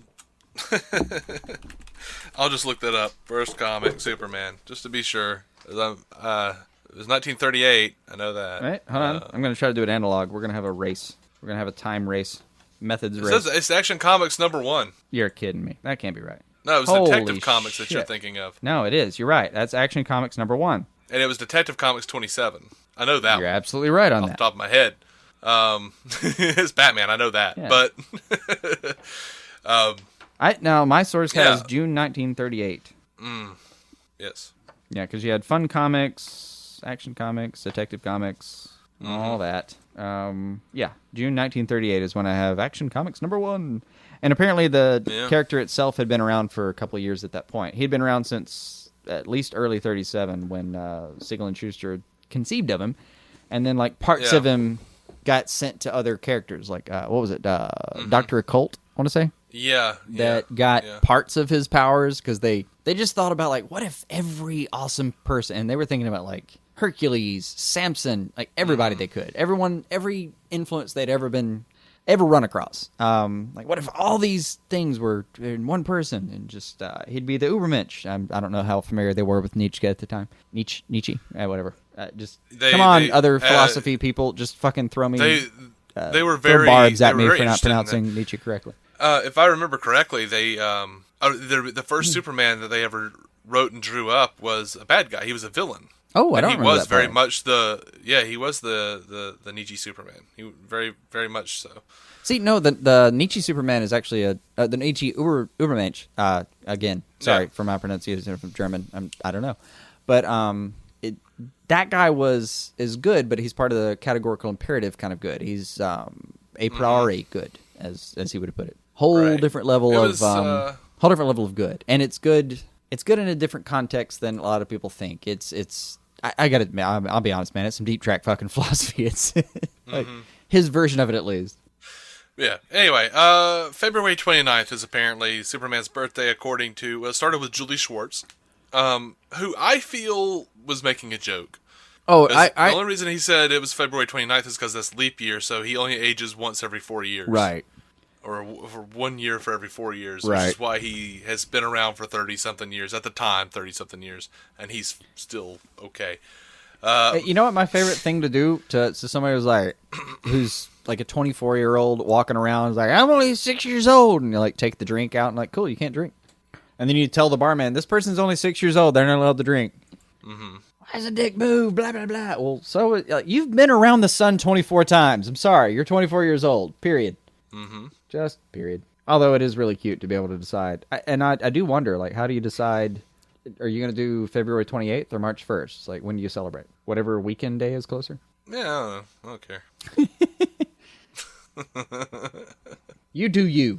just look that up. First comic, Superman, just to be sure. It was 1938. I know that. Right. Hold on. I'm going to try to do it analog. We're going to have a race. We're going to have a time race. Methods race. It's Action Comics #1. You're kidding me. That can't be right. No, it was Detective Comics that you're thinking of. No, it is. You're right. That's Action Comics #1. And it was Detective Comics 27. I know that. You're absolutely right on that. Off the top of my head. It's Batman. I know that. Yeah. But now my source has June 1938. Yes. Yeah, because you had Fun Comics, Action Comics, Detective Comics, all that. Yeah, June 1938 is when I have Action Comics #1. And apparently the character itself had been around for a couple of years at that point. He'd been around since at least early 37 when Siegel and Schuster conceived of him. And then like parts of him got sent to other characters. Like, what was it? Dr. Occult, I want to say? Yeah. That got parts of his powers because they just thought about, like, what if every awesome person, and they were thinking about, like, Hercules, Samson, like, everybody they could. Every influence they'd ever run across. Like, what if all these things were in one person, and just, he'd be the Ubermensch. I don't know how familiar they were with Nietzsche at the time. Nietzsche? Whatever. Other philosophy people, just fucking throw me. They were throw barbs at me for not pronouncing Nietzsche correctly. If I remember correctly, the first Superman that they ever wrote and drew up was a bad guy. He was a villain. Oh, I don't remember that. He was very much he was the Nietzsche Superman. He very, very much so. See, no, the Nietzsche Superman is actually the Nietzsche Ubermensch. Again, sorry for my pronunciation from German. I don't know, but that guy is good, but he's part of the categorical imperative kind of good. He's a priori good, as he would have put it. Whole different level of good, and it's good. It's good in a different context than a lot of people think. I gotta admit, I'll be honest, man. It's some deep track fucking philosophy. It's like his version of it, at least. Yeah. Anyway, February 29th is apparently Superman's birthday, according to... It started with Julie Schwartz, who I feel was making a joke. Oh, the only reason he said it was February 29th is because that's leap year, so he only ages once every 4 years. Right. Or for 1 year for every 4 years, which is why he has been around for 30-something years. At the time, 30-something years, and he's still okay. You know what my favorite thing to do to somebody who's like a 24-year-old walking around is like, I'm only 6 years old, and you like take the drink out and like, cool, you can't drink. And then you tell the barman, this person's only 6 years old, they're not allowed to drink. Mm-hmm. Why does a dick move? Blah, blah, blah. Well, so you've been around the sun 24 times. I'm sorry, you're 24 years old, period. Mm-hmm. Just period. Although it is really cute to be able to decide. I do wonder, like, how do you decide? Are you going to do February 28th or March 1st? Like, when do you celebrate? Whatever weekend day is closer? Yeah, I don't care. You do you.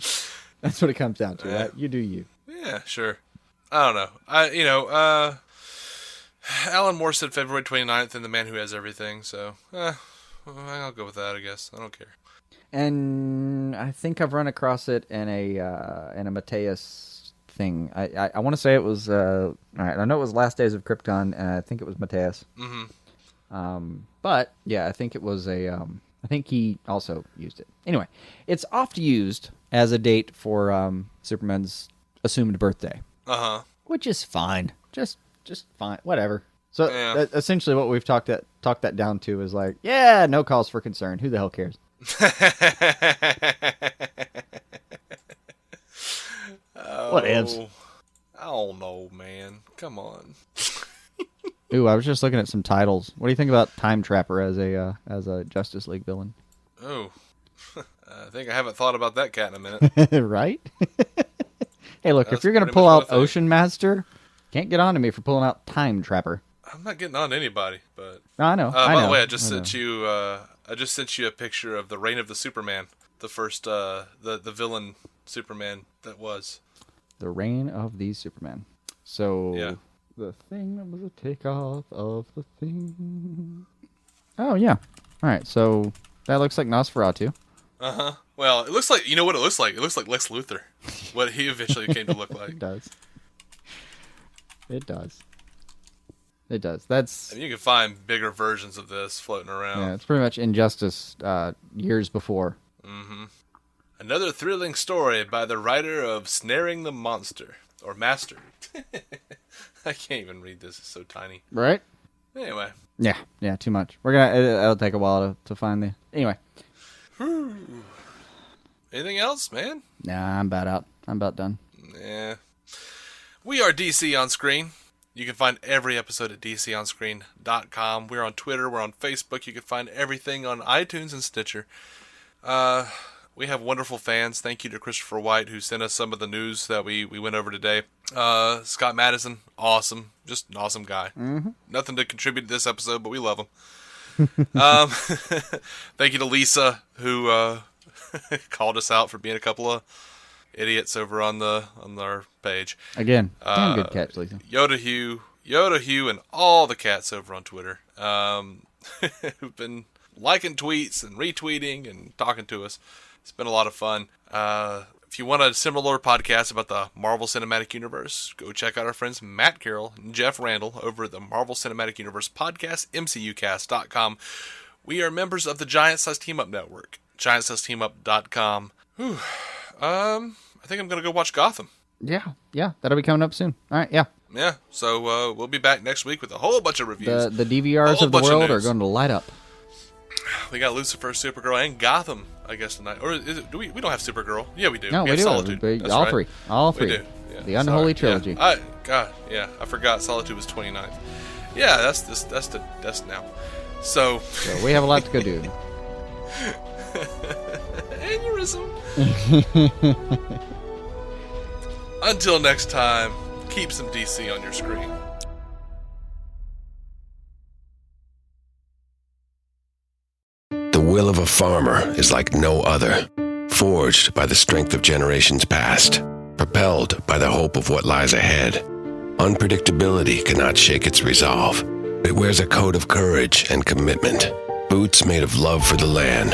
That's what it comes down to, right? You do you. Yeah, sure. I don't know. Alan Moore said February 29th and The Man Who Has Everything, so I'll go with that, I guess. I don't care. And I think I've run across it in a Mateus thing. I want to say it was all right. I know it was Last Days of Krypton, and I think it was Mateus. Mm-hmm. But yeah, I think it was I think he also used it. Anyway, it's oft used as a date for Superman's assumed birthday. Which is fine. Just fine. Whatever. So essentially, what we've talked that down to is like, yeah, no cause for concern. Who the hell cares? What ifs? I don't know, man. Come on. Ooh, I was just looking at some titles. What do you think about Time Trapper as a Justice League villain? Oh, I think I haven't thought about that cat in a minute. Right? Hey, look, if you're going to pull out Ocean Master, can't get on to me for pulling out Time Trapper. I'm not getting on to anybody, but I know. By the way, I just sent you a picture of the Reign of the Superman, the first the villain Superman that was. The Reign of the Superman. So the thing that was a takeoff of the thing. Oh yeah. All right. So that looks like Nosferatu. Well, it looks like, you know what it looks like? It looks like Lex Luthor. What he eventually came to look like. It does. It does. That's. I mean, you can find bigger versions of this floating around. Yeah, it's pretty much Injustice years before. Mm-hmm. Another thrilling story by the writer of Snaring the Monster. Or Master. I can't even read this. It's so tiny. Right? Anyway. Yeah, too much. It'll take a while to find the... Anyway. Anything else, man? Nah, I'm about out. I'm about done. Yeah. We are DC On Screen. You can find every episode at dconscreen.com. We're on Twitter. We're on Facebook. You can find everything on iTunes and Stitcher. What We have wonderful fans. Thank you to Christopher White, who sent us some of the news that we went over today. Scott Madison, awesome. Just an awesome guy. Mm-hmm. Nothing to contribute to this episode, but we love him. Thank you to Lisa, who called us out for being a couple of idiots over on our page. Again, damn good catch, Lisa. Yoda Hugh, and all the cats over on Twitter who've been liking tweets and retweeting and talking to us. It's been a lot of fun. If you want a similar podcast about the Marvel Cinematic Universe, go check out our friends Matt Carroll and Jeff Randall over at the Marvel Cinematic Universe podcast, MCUcast.com. We are members of the Giant Size Team Up Network, GiantSizeTeamUp.com. I think I'm going to go watch Gotham. Yeah, that'll be coming up soon. All right, yeah. Yeah, so we'll be back next week with a whole bunch of reviews. The DVRs of the world are going to light up. We got Lucifer, Supergirl, and Gotham, I guess, tonight. Or is it, we don't have Supergirl. Yeah, we do. No, we do. Solitude. All right. three. All three. We do. Yeah, the Unholy Trilogy. Yeah. I forgot Solitude was 29th. Yeah, that's now. So we have a lot to go do. Aneurysm. Until next time, keep some DC on your screen. The will of a farmer is like no other, forged by the strength of generations past, propelled by the hope of what lies ahead. Unpredictability cannot shake its resolve. It wears a coat of courage and commitment, boots made of love for the land.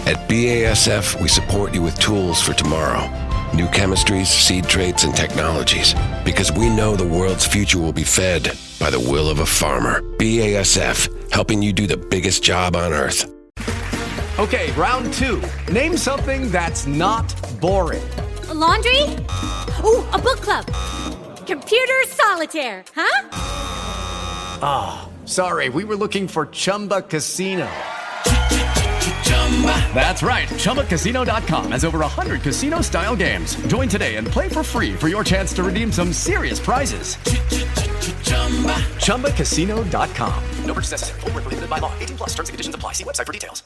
At BASF, we support you with tools for tomorrow, new chemistries, seed traits, and technologies, because we know the world's future will be fed by the will of a farmer. BASF, helping you do the biggest job on Earth. Okay, round two. Name something that's not boring. A laundry? Ooh, a book club. Computer solitaire, huh? Ah, oh, sorry, we were looking for Chumba Casino. That's right, ChumbaCasino.com has over 100 casino-style games. Join today and play for free for your chance to redeem some serious prizes. ChumbaCasino.com. No purchase necessary. Void where prohibited by law. 18+ terms and conditions apply. See website for details.